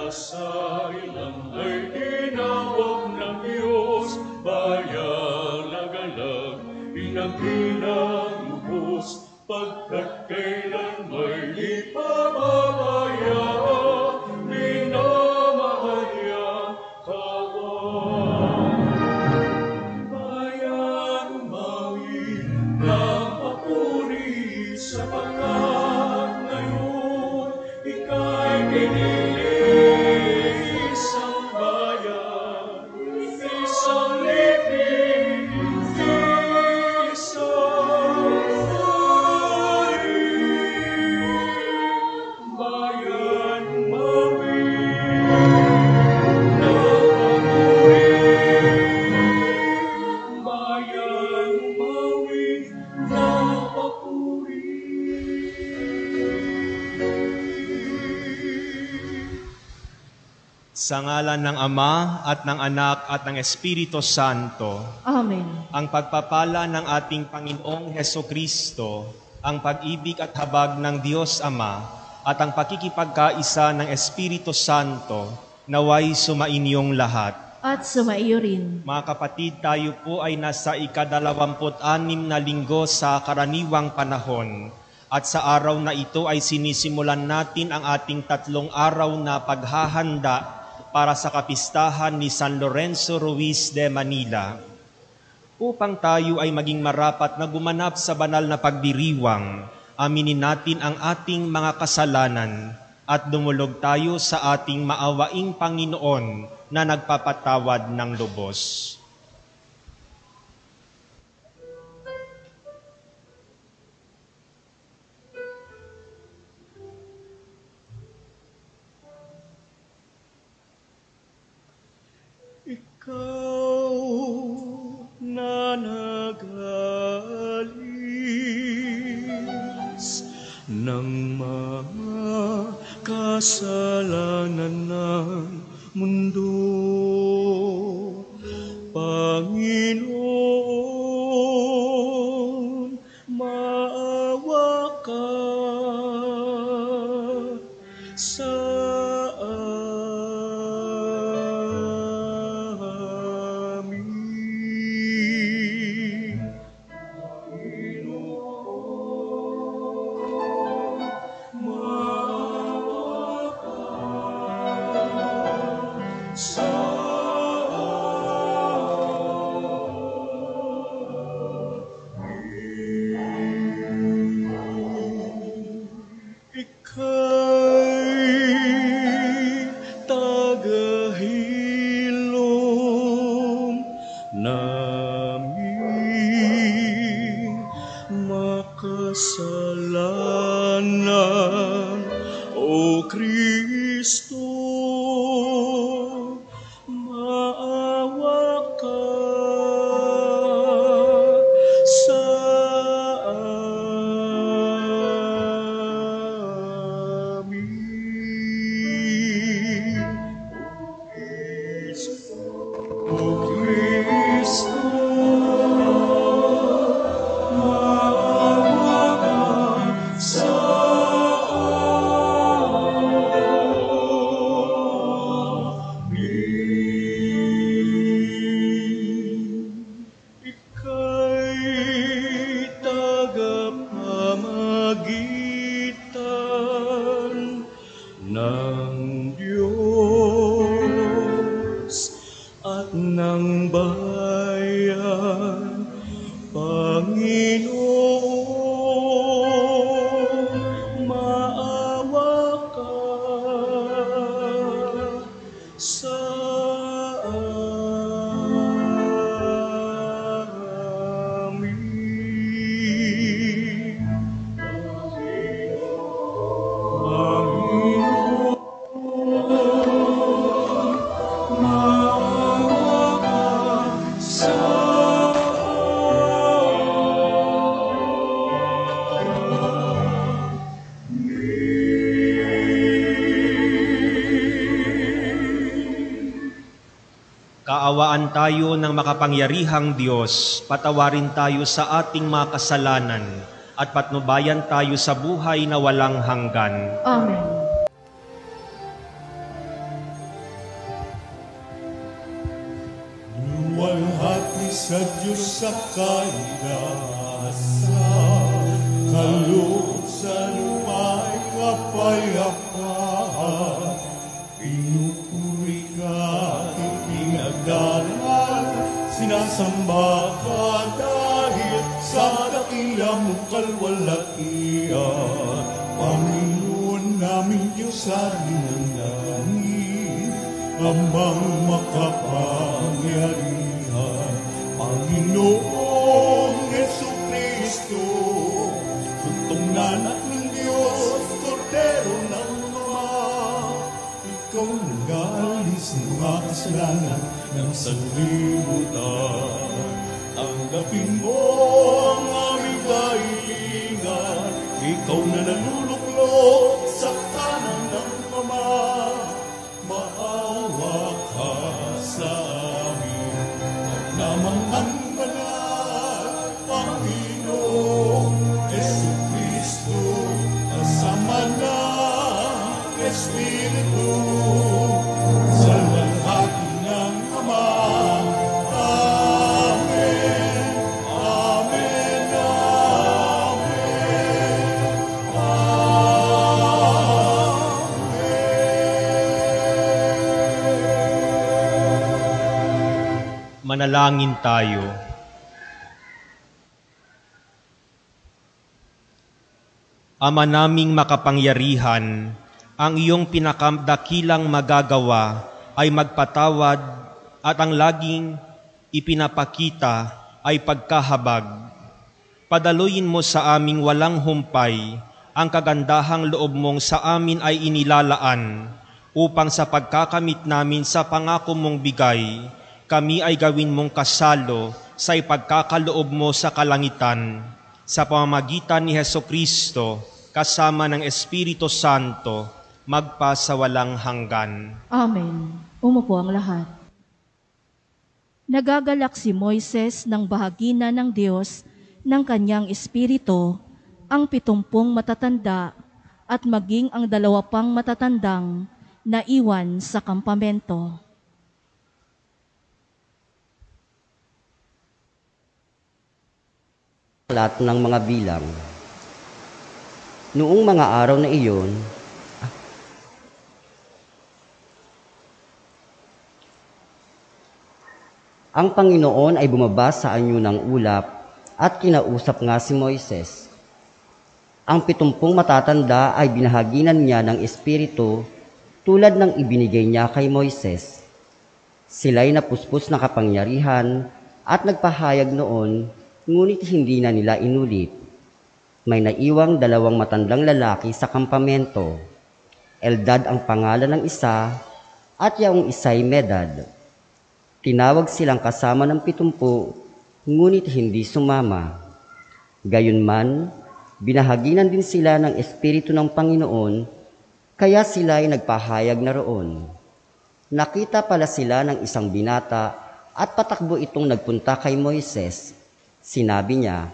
Kasailan ay tinawag ng Diyos, bayang nagalag, inangkinang lubos, pagkat kailan may ipababaya, minamahal niya kawan. Bayan umawi ng papuri, sapagkat ngayon ika'y pinilis ang bayan, isang lipid, isang bayan umawi ng papuri, bayan umawi ng papuri. Sa ngalan ng Ama at ng Anak at ng Espiritu Santo. Amen. Ang pagpapala ng ating Panginoong Hesukristo, ang pag-ibig at habag ng Diyos Ama, at ang pakikipagkaisa ng Espiritu Santo, naway sumainyong lahat. At sumaiyo rin. Mga kapatid, tayo po ay nasa ika-26 na linggo sa karaniwang panahon. At sa araw na ito ay sinisimulan natin ang ating 3 araw na paghahanda para sa kapistahan ni San Lorenzo Ruiz de Manila. Upang tayo ay maging marapat na gumanap sa banal na pagdiriwang, aminin natin ang ating mga kasalanan at dumulog tayo sa ating maawaing Panginoon na nagpapatawad ng lubos. Ikaw na nag-alis ng mga kasalanan ng mundo, Panginoon, maawa ka sa makasalanan, O Kristo, maawa ka sa amin. O Kristo, ng Diyos at ng bayan, Panginoon, maawa ka sa amin. Kaawaan tayo ng makapangyarihang Diyos, patawarin tayo sa ating mga kasalanan, at patnubayan tayo sa buhay na walang hanggan. Amen. sa Diyos sa kaligtasan, kaloosan may kapayapaan, pinupuri ka at pinagdaran, sinasamba ka dahil sa dakila mong kalwalhatian. Panginoon naming Diyos sa dinanangin, Amang makapangyarihan, Panginoong Jesucristo, tuntong nanak ng Diyos, Kordero ng Ama, ikaw nag-aalis ng mga kasalanan ng sanlibutan. Tanggapin mo ang aming kahilingan, ikaw na naluluklok sa kanan ng Ama. Maawa ka sa amin, namang ang banal, Panginoong Jesucristo, kasama ng Espiritu, sa walhati ng Ama. Amen, amen, amen, Manalangin tayo. Ama naming makapangyarihan, ang iyong pinakadakilang magagawa ay magpatawad at ang laging ipinapakita ay pagkahabag. Padaluyin mo sa aming walang humpay ang kagandahang loob mong sa amin ay inilalaan upang sa pagkakamit namin sa pangako mong bigay, kami ay gawin mong kasalo sa ipagkakaloob mo sa kalangitan, sa pamamagitan ni Hesukristo, kasama ng Espiritu Santo, magpa sa walang hanggan. Amen. Umupo ang lahat. Nagagalak si Moises ng bahagina ng Diyos ng kanyang espiritu, ang 70 matatanda at maging ang 2 pang matatandang naiwan sa kampamento. Lahat ng mga bilang. Noong mga araw na iyon, ang Panginoon ay bumaba sa anyo ng ulap at kinausap nga si Moises. Ang 70 matatanda ay binahaginan niya ng Espiritu tulad ng ibinigay niya kay Moises. Sila'y napuspos ng kapangyarihan at nagpahayag noon, ngunit hindi na nila inulit. May naiwang 2 matandang lalaki sa kampamento. Eldad ang pangalan ng isa at yaong isa'y Medad. Tinawag silang kasama ng 70, ngunit hindi sumama. Gayunman, binahaginan din sila ng Espiritu ng Panginoon, kaya sila'y nagpahayag na roon. Nakita pala sila ng isang binata at patakbo itong nagpunta kay Moises. Sinabi niya,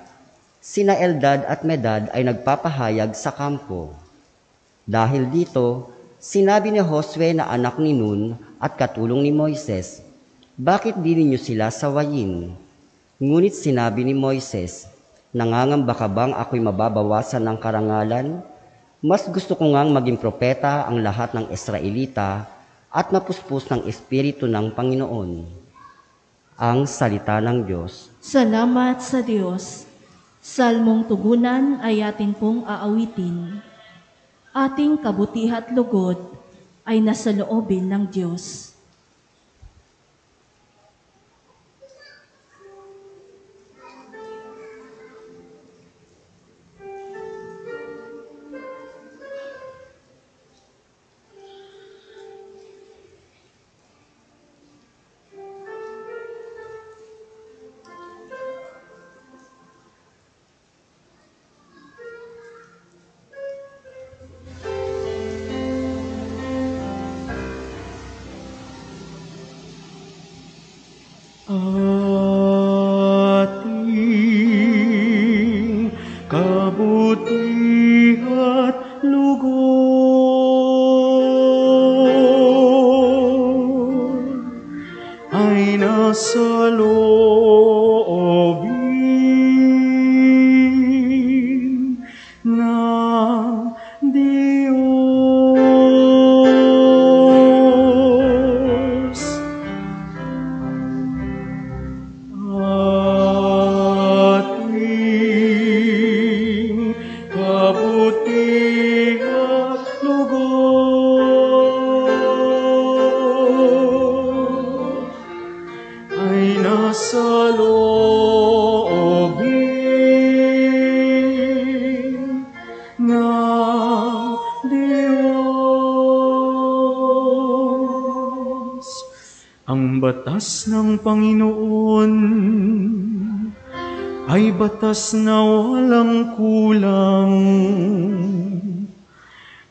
sina Eldad at Medad ay nagpapahayag sa kampo. Dahil dito, sinabi ni Josue na anak ni Nun at katulong ni Moises, bakit di ninyo sila sawayin? Ngunit sinabi ni Moises, nangangamba ka bang ako'y mababawasan ng karangalan? Mas gusto ko ngang maging propeta ang lahat ng Israelita at mapuspos ng Espiritu ng Panginoon. Ang salita ng Diyos. Salamat sa Diyos. Salmong tugunan ay atin pong aawitin. Ating kabutihan at lugod ay nasa loobin ng Diyos. Ating kabutihan lugod ay nasa loob Ang batas ng Panginoon ay batas na walang kulang.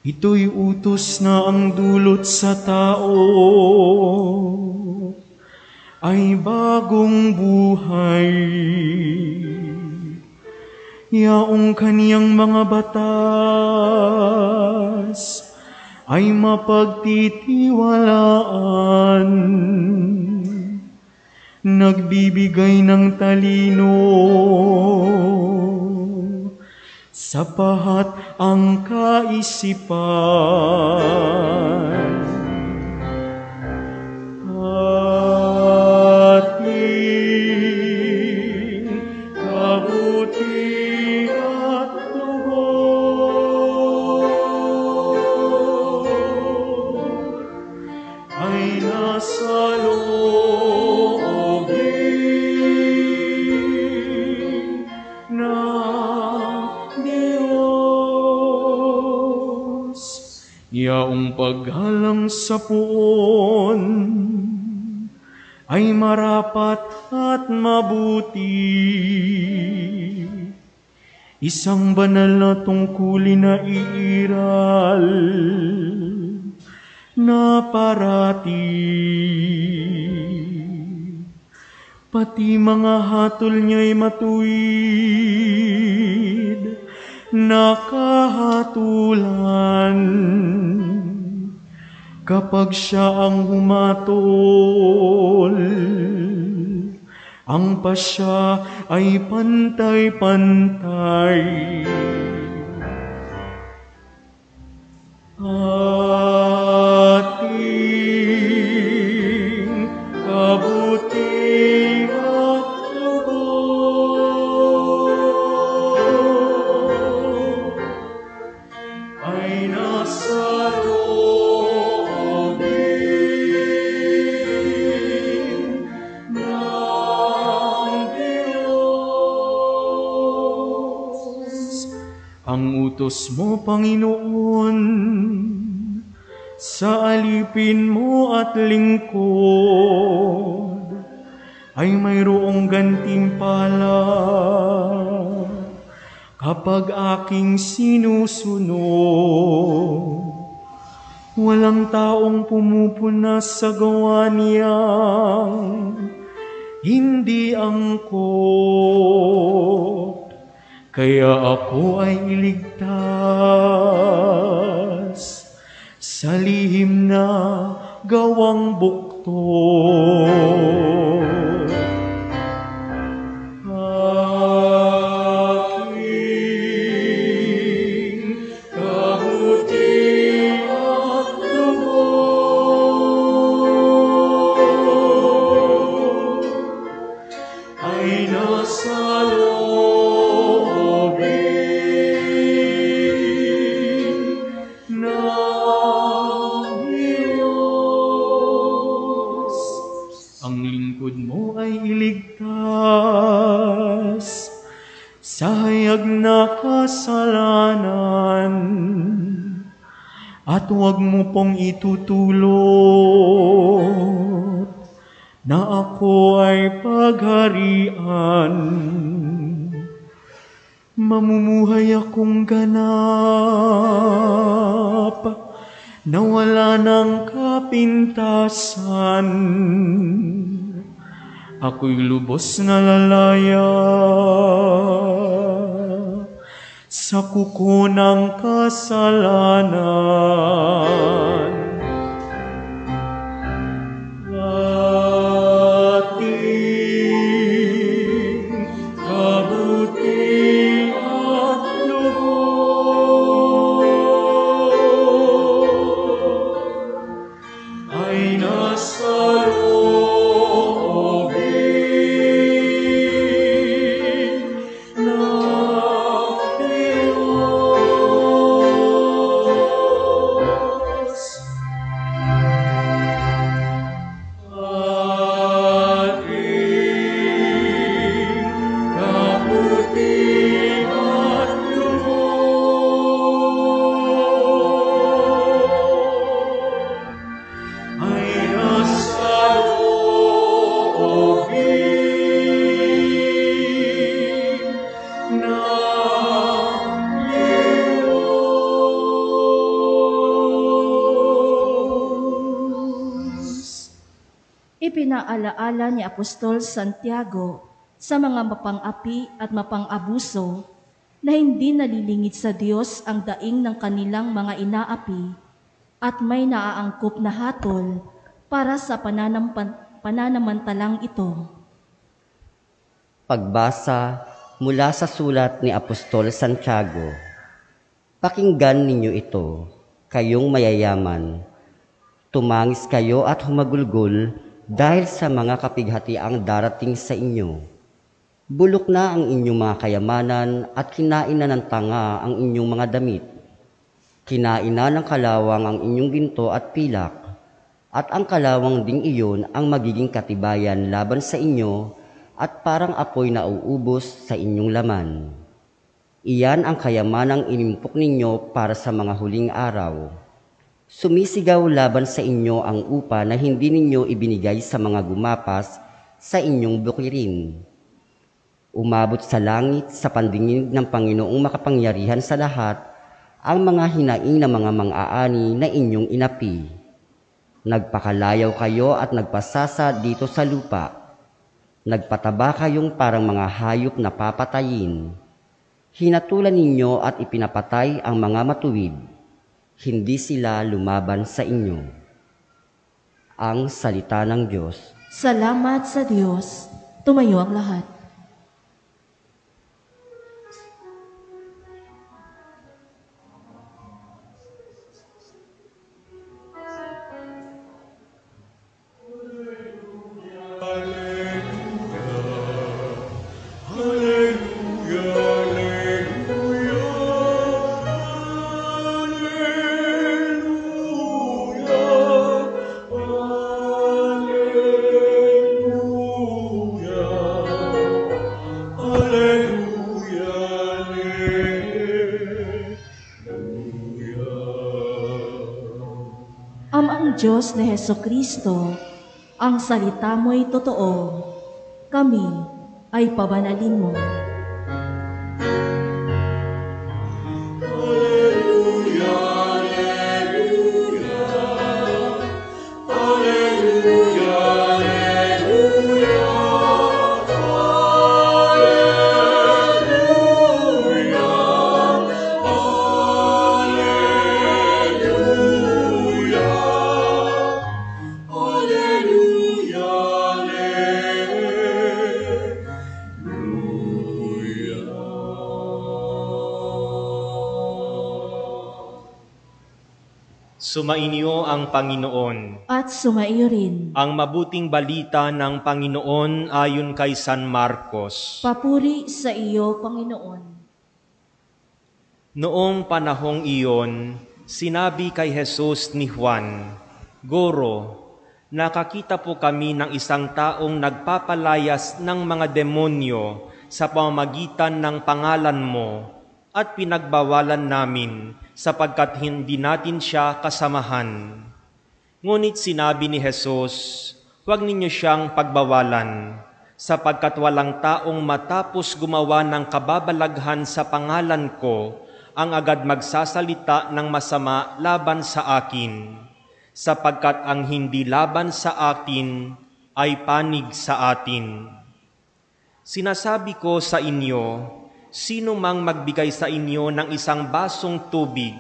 Ito'y utos na ang dulot sa tao ay bagong buhay. Yaong kaniyang mga batas ay mapagtitiwalaan, nagbibigay ng talino, sapat ang kaisipan. Ating kabuti at loob ay nasa loobin ng Diyos. Yaong paghalang sa puon ay marapat at mabuti. Isang banal na tungkulin na iiral na parati. Pati mga hatol niya'y matuwid, nakahatulan. Kapag siya ang humatol, ang pasya ay pantay-pantay. Ating kabuti at loob ay nasa loobin ng Diyos. Ang utos mo, Panginoon, sa alipin mo at lingkod ay mayroong gantimpala kapag aking sinusunod. Walang taong pumupunas sa gawa niyang hindi angkop, kaya ako ay iligtas sa lihim na gawang bukto. Aking kabuti at loob ay nasa loobin ng Diyos. Ang lingkod mo ay iligtas sa hayag na kasalanan, at huwag mo pong itutulot na ako ay pagharian. Mamumuhay akong ganap na wala ng kapintasan. Ako'y lubos na lalaya sa kuko ng kasalanan. Ating kabuti at loob ay nasa loobin ng Diyos. Ating kabuti at loob ay nasa Ipinaalaala ni Apostol Santiago sa mga mapang-api at mapang-abuso na hindi nalilingid sa Diyos ang daing ng kanilang mga inaapi at may naaangkop na hatol para sa pananamantalang ito. Pagbasa mula sa sulat ni Apostol Santiago. Pakinggan ninyo ito, kayong mayayaman. Tumangis kayo at humagulgol dahil sa mga kapighatiang darating sa inyo. Bulok na ang inyong mga kayamanan at kinain na ng tanga ang inyong mga damit. Kinain na ng kalawang ang inyong ginto at pilak, at ang kalawang ding iyon ang magiging katibayan laban sa inyo at parang apoy na uubos sa inyong laman. Iyan ang kayamanang inimpok ninyo para sa mga huling araw. Sumisigaw laban sa inyo ang upa na hindi ninyo ibinigay sa mga gumapas sa inyong bukirin. Umabot sa langit sa pandinig ng Panginoong makapangyarihan sa lahat ang mga hinaing na mga mang-aani na inyong inapi. Nagpakalayaw kayo at nagpasasa dito sa lupa. Nagpataba kayong parang mga hayop na papatayin. Hinatulan ninyo at ipinapatay ang mga matuwid. Hindi sila lumaban sa inyo. Ang salita ng Diyos. Salamat sa Diyos. Tumayo ang lahat. Amang Diyos ni Hesukristo, ang salita mo'y totoo. Kami ay pabanalin mo. Sumainyo ang Panginoon. At sumaiyo rin. Ang mabuting balita ng Panginoon ayon kay San Marcos. Papuri sa iyo, Panginoon. Noong panahong iyon, sinabi kay Jesus ni Juan, "Guro, nakakita po kami ng isang taong nagpapalayas ng mga demonyo sa pamamagitan ng pangalan mo at pinagbawalan namin sapagkat hindi natin siya kasamahan." Ngunit sinabi ni Jesus, "Huwag ninyo siyang pagbawalan, sapagkat walang taong matapos gumawa ng kababalaghan sa pangalan ko ang agad magsasalita ng masama laban sa akin, sapagkat ang hindi laban sa akin ay panig sa atin. Sinasabi ko sa inyo, sino mang magbigay sa inyo ng isang basong tubig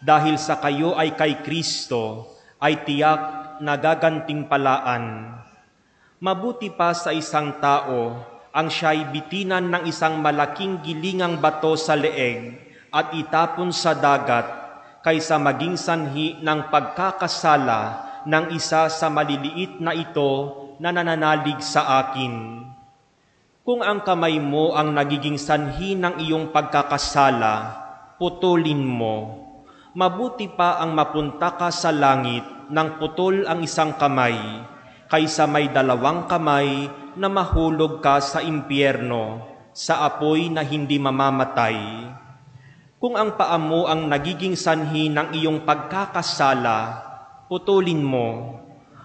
dahil sa kayo ay kay Kristo, ay tiyak na gagantimpalaan. Mabuti pa sa isang tao ang siya'y bitinan ng isang malaking gilingang bato sa leeg at itapon sa dagat kaysa maging sanhi ng pagkakasala ng isa sa maliliit na ito na nananalig sa akin. Kung ang kamay mo ang nagiging sanhi ng iyong pagkakasala, putulin mo. Mabuti pa ang mapunta ka sa langit nang putol ang isang kamay, kaysa may dalawang kamay na mahulog ka sa impyerno, sa apoy na hindi mamamatay. Kung ang paa mo ang nagiging sanhi ng iyong pagkakasala, putulin mo.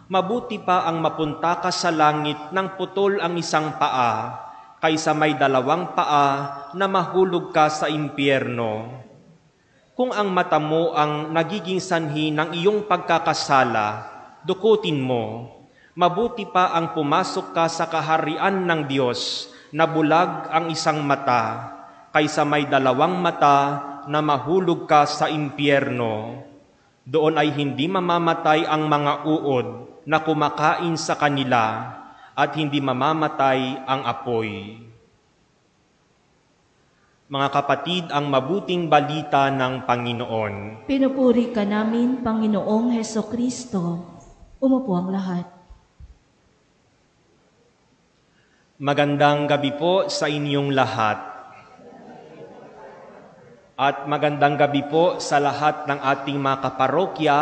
Mabuti pa ang mapunta ka sa langit nang putol ang isang paa, kaysa may dalawang paa na mahulog ka sa impyerno. Kung ang mata mo ang nagiging sanhi ng iyong pagkakasala, dukutin mo. Mabuti pa ang pumasok ka sa kaharian ng Diyos na bulag ang isang mata, kaysa may dalawang mata na mahulog ka sa impyerno. Doon ay hindi mamamatay ang mga uod na kumakain sa kanila, at hindi mamamatay ang apoy. Mga kapatid, ang mabuting balita ng Panginoon. Pinupuri ka namin, Panginoong Hesukristo. Umupo ang lahat. Magandang gabi po sa inyong lahat. At magandang gabi po sa lahat ng ating mga kaparokya,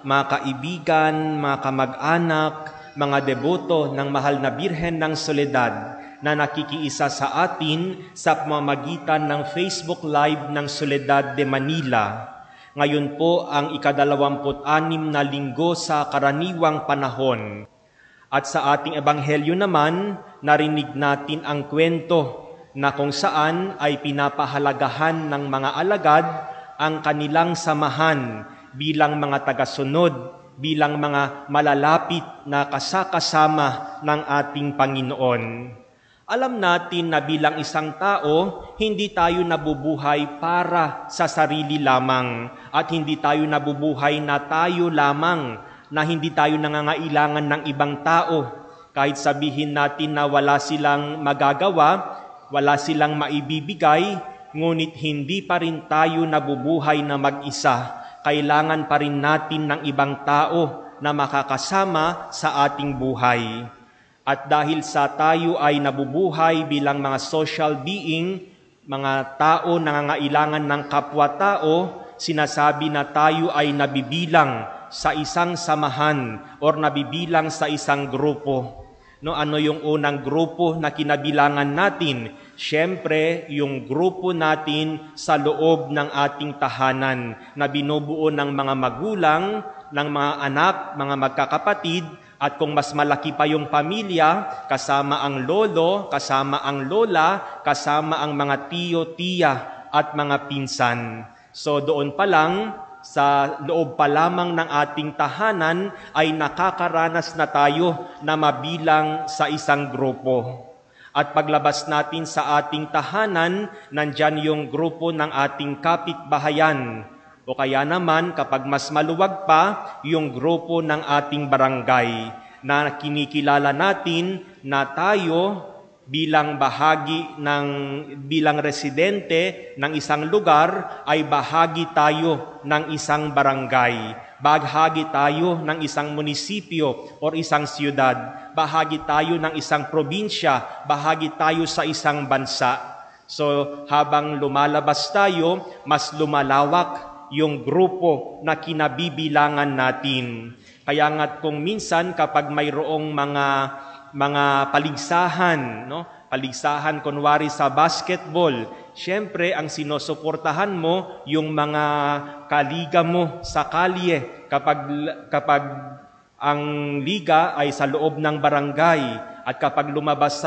mga kaibigan, mga kamag-anak, mga deboto ng mahal na Birhen ng Soledad na nakikiisa sa atin sa pamamagitan ng Facebook Live ng Soledad de Manila. Ngayon po ang ika-26 na linggo sa karaniwang panahon. At sa ating ebanghelyo naman, narinig natin ang kwento na kung saan ay pinapahalagahan ng mga alagad ang kanilang samahan bilang mga tagasunod, bilang mga malalapit na kasakasama ng ating Panginoon. Alam natin na bilang isang tao, hindi tayo nabubuhay para sa sarili lamang at hindi tayo nabubuhay na tayo lamang, na hindi tayo nangangailangan ng ibang tao. Kahit sabihin natin na wala silang magagawa, wala silang maibibigay, ngunit hindi pa rin tayo nabubuhay na mag-isa. Kailangan pa rin natin ng ibang tao na makakasama sa ating buhay. At dahil sa tayo ay nabubuhay bilang mga social being, mga tao nangangailangan ng kapwa-tao, sinasabi na tayo ay nabibilang sa isang samahan or nabibilang sa isang grupo. No, ano yung unang grupo na kinabilangan natin? Siyempre, yung grupo natin sa loob ng ating tahanan na binubuo ng mga magulang, ng mga anak, mga magkakapatid, at kung mas malaki pa yung pamilya, kasama ang lolo, kasama ang lola, kasama ang mga tiyo-tiya at mga pinsan. So doon pa lang, sa loob pa lamang ng ating tahanan ay nakakaranas na tayo na mabilang sa isang grupo. At paglabas natin sa ating tahanan, nandyan yung grupo ng ating kapitbahayan. O kaya naman, kapag mas maluwag pa, yung grupo ng ating barangay na kinikilala natin na tayo bilang bilang residente ng isang lugar ay bahagi tayo ng isang barangay, bahagi tayo ng isang munisipyo o isang siyudad, bahagi tayo ng isang probinsya, bahagi tayo sa isang bansa. So habang lumalabas tayo, mas lumalawak yung grupo na kinabibilangan natin. Kaya nga't kung minsan kapag mayroong mga paligsahan, no? Paligsahan kunwari sa basketball, syempre ang sinusuportahan mo yung mga kaliga mo sa kalye kapag ang liga ay sa loob ng barangay, at kapag lumabas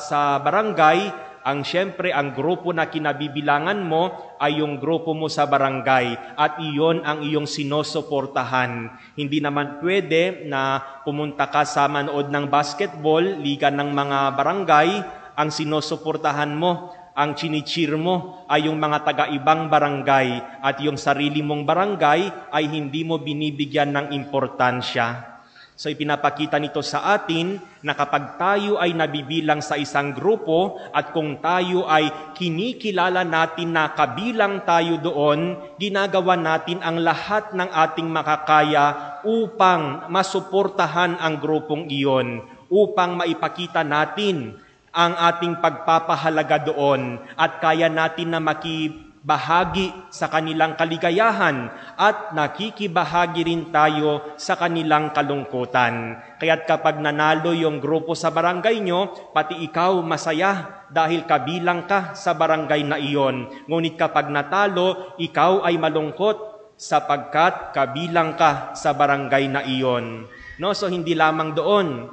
sa barangay, syempre ang grupo na kinabibilangan mo ay yung grupo mo sa barangay at iyon ang iyong sinusuportahan. Hindi naman pwede na pumunta ka sa manood ng basketball, liga ng mga barangay, ang sinusuportahan mo, ang chinicheer mo ay yung mga taga-ibang barangay at yung sarili mong barangay ay hindi mo binibigyan ng importansya. So ipinapakita nito sa atin na kapag tayo ay nabibilang sa isang grupo at kung tayo ay kinikilala natin na kabilang tayo doon, ginagawa natin ang lahat ng ating makakaya upang masuportahan ang grupong iyon, upang maipakita natin ang ating pagpapahalaga doon at kaya natin na makibahagi sa kanilang kaligayahan at nakikibahagi rin tayo sa kanilang kalungkutan. Kaya't kapag nanalo yung grupo sa barangay nyo, pati ikaw masaya dahil kabilang ka sa barangay na iyon. Ngunit kapag natalo, ikaw ay malungkot sapagkat kabilang ka sa barangay na iyon. No? So hindi lamang doon.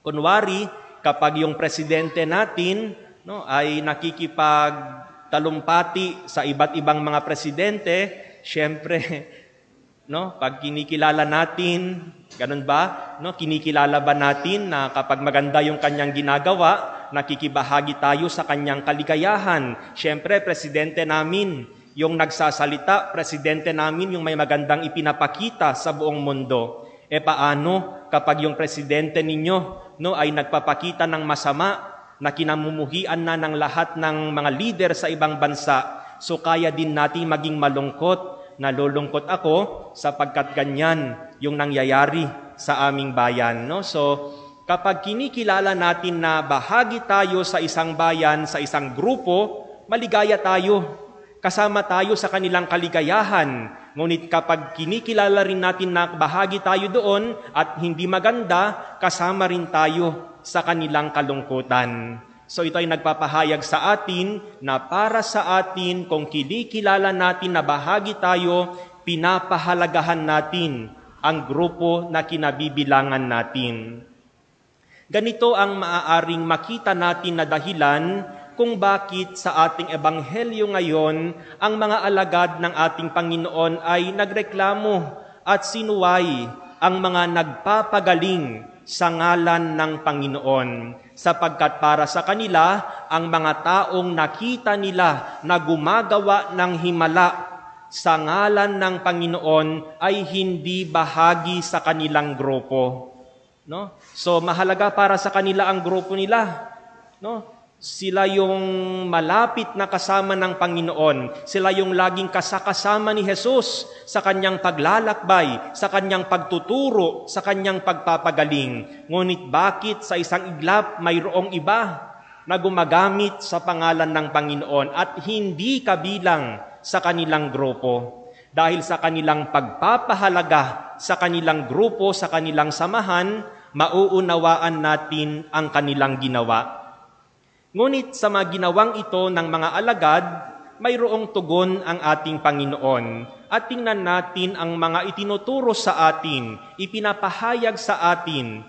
Kunwari, kapag yung presidente natin ay nakikipagtalumpati sa iba't ibang mga presidente, syempre No? Pag kinikilala natin, ganun ba? No? Kinikilala ba natin na kapag maganda yung kanyang ginagawa, nakikibahagi tayo sa kanyang kaligayahan? Siyempre, presidente namin, yung nagsasalita, presidente namin yung may magandang ipinapakita sa buong mundo. Paano kapag yung presidente ninyo ay nagpapakita ng masama na kinamumuhian na ng lahat ng mga leader sa ibang bansa? So kaya din natin maging malungkot. Nalulungkot ako sapagkat ganyan yung nangyayari sa aming bayan. No? So kapag kinikilala natin na bahagi tayo sa isang bayan, sa isang grupo, maligaya tayo. Kasama tayo sa kanilang kaligayahan. Ngunit kapag kinikilala rin natin na bahagi tayo doon at hindi maganda, kasama rin tayo sa kanilang kalungkutan. So ito ay nagpapahayag sa atin na para sa atin, kung kinikilala natin na bahagi tayo, pinapahalagahan natin ang grupo na kinabibilangan natin. Ganito ang maaaring makita natin na dahilan kung bakit sa ating ebanghelyo ngayon, ang mga alagad ng ating Panginoon ay nagreklamo at sinuway ang mga nagpapagaling sa ngalan ng Panginoon. Sapagkat para sa kanila, ang mga taong nakita nila na gumagawa ng himala sa ngalan ng Panginoon ay hindi bahagi sa kanilang grupo. No? So mahalaga para sa kanila ang grupo nila. No? Sila yung malapit na kasama ng Panginoon. Sila yung laging kasama ni Jesus sa kanyang paglalakbay, sa kanyang pagtuturo, sa kanyang pagpapagaling. Ngunit bakit sa isang iglap mayroong iba na gumagamit sa pangalan ng Panginoon at hindi kabilang sa kanilang grupo? Dahil sa kanilang pagpapahalaga sa kanilang grupo, sa kanilang samahan, mauunawaan natin ang kanilang ginawa. Ngunit sa mga ginawang ito ng mga alagad, mayroong tugon ang ating Panginoon. At tingnan natin ang mga itinuturo sa atin, ipinapahayag sa atin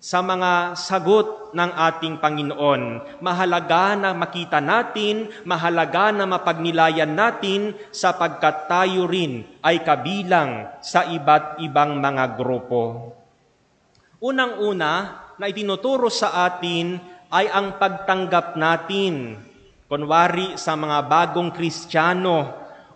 sa mga sagot ng ating Panginoon. Mahalaga na makita natin, mahalaga na mapagnilayan natin sapagkat tayo rin ay kabilang sa iba't ibang mga grupo. Unang-una na itinuturo sa atin ay ang pagtanggap natin, kunwari sa mga bagong Kristiyano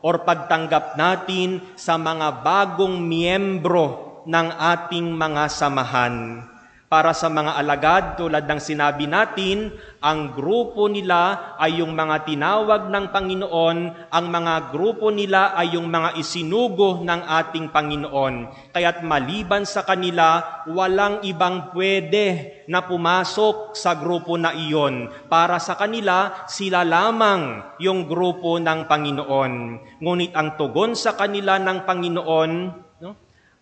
or pagtanggap natin sa mga bagong miyembro ng ating mga samahan. Para sa mga alagad, tulad ng sinabi natin, ang grupo nila ay yung mga tinawag ng Panginoon, ang mga grupo nila ay yung mga isinugo ng ating Panginoon. Kaya't maliban sa kanila, walang ibang pwede na pumasok sa grupo na iyon. Para sa kanila, sila lamang yung grupo ng Panginoon. Ngunit ang tugon sa kanila ng Panginoon,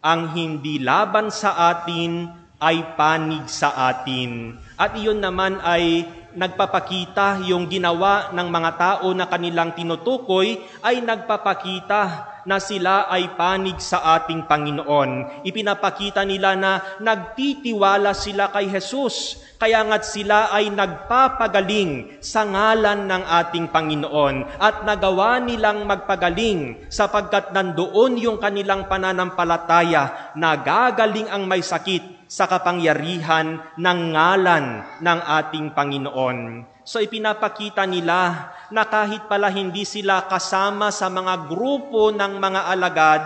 ang hindi laban sa atin, ay panig sa atin. At iyon naman ay nagpapakita, yung ginawa ng mga tao na kanilang tinutukoy ay nagpapakita na sila ay panig sa ating Panginoon. Ipinapakita nila na nagtitiwala sila kay Jesus, kaya nga't sila ay nagpapagaling sa ngalan ng ating Panginoon at nagawa nilang magpagaling sapagkat nandoon yung kanilang pananampalataya na gagaling ang may sakit sa kapangyarihan ng ngalan ng ating Panginoon. So ipinapakita nila na kahit pala hindi sila kasama sa mga grupo ng mga alagad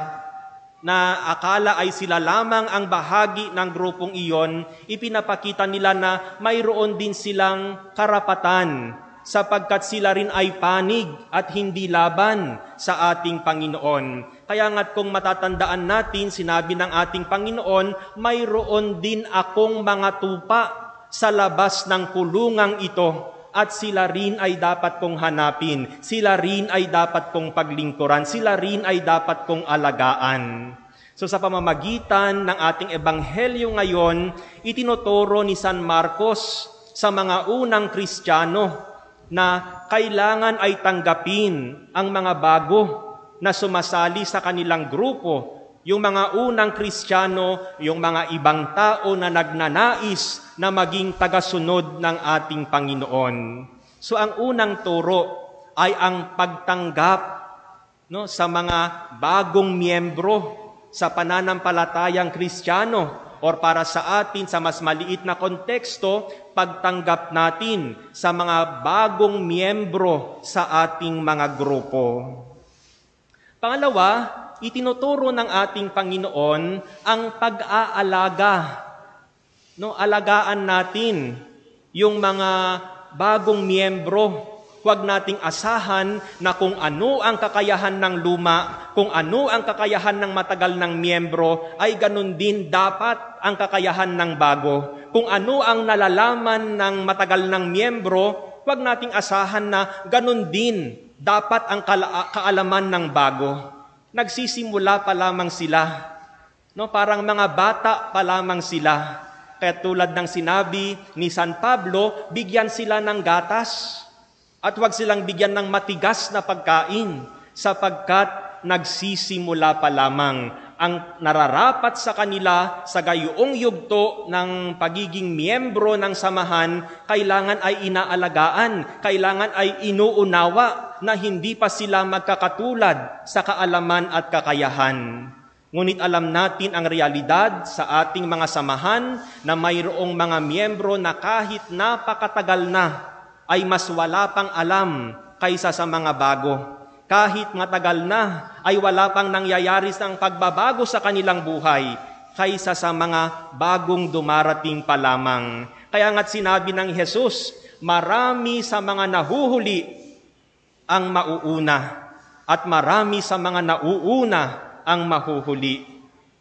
na akala ay sila lamang ang bahagi ng grupong iyon, ipinapakita nila na mayroon din silang karapatan sapagkat sila rin ay panig at hindi laban sa ating Panginoon. Kaya nga't kung matatandaan natin, sinabi ng ating Panginoon, mayroon din akong mga tupa sa labas ng kulungang ito at sila rin ay dapat kong hanapin, sila rin ay dapat kong paglingkuran, sila rin ay dapat kong alagaan. So sa pamamagitan ng ating ebanghelyo ngayon, itinuturo ni San Marcos sa mga unang Kristiyano na kailangan ay tanggapin ang mga bago na sumasali sa kanilang grupo, yung mga unang Kristiyano, yung mga ibang tao na nagnanais na maging tagasunod ng ating Panginoon. So ang unang turo ay ang pagtanggap no, sa mga bagong miyembro sa pananampalatayang Kristiyano, or para sa atin sa mas maliit na konteksto, pagtanggap natin sa mga bagong miyembro sa ating mga grupo. Pangalawa, itinuturo ng ating Panginoon ang pag-aalaga. No, alagaan natin yung mga bagong miyembro. Huwag nating asahan na kung ano ang kakayahan ng luma, kung ano ang kakayahan ng matagal ng miyembro, ay ganun din dapat ang kakayahan ng bago. Kung ano ang nalalaman ng matagal ng miyembro, huwag nating asahan na ganun din dapat ang kaalaman ng bago. Nagsisimula pa lamang sila. No, parang mga bata pa lamang sila. Kaya tulad ng sinabi ni San Pablo, bigyan sila ng gatas. At huwag silang bigyan ng matigas na pagkain sapagkat nagsisimula pa lamang. Ang nararapat sa kanila sa gayong yugto ng pagiging miyembro ng samahan, kailangan ay inaalagaan, kailangan ay inuunawa na hindi pa sila magkakatulad sa kaalaman at kakayahan. Ngunit alam natin ang realidad sa ating mga samahan na mayroong mga miyembro na kahit napakatagal na, ay mas wala pang alam kaysa sa mga bago. Kahit matagal na, ay wala pang nangyayari ng pagbabago sa kanilang buhay kaysa sa mga bagong dumarating pa lamang. Kaya nga't sinabi ng Jesus, marami sa mga nahuhuli ang mauuna at marami sa mga nauuna ang mahuhuli.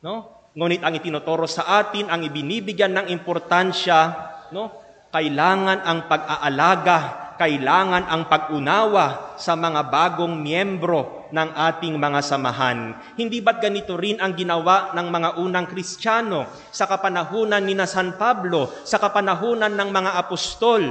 No? Ngunit ang itinuturo sa atin, ang ibinibigyan ng importansya, no? Kailangan ang pag-aalaga, kailangan ang pag-unawa sa mga bagong miyembro ng ating mga samahan. Hindi ba't ganito rin ang ginawa ng mga unang Kristiyano sa kapanahunan ni San Pablo, sa kapanahunan ng mga apostol,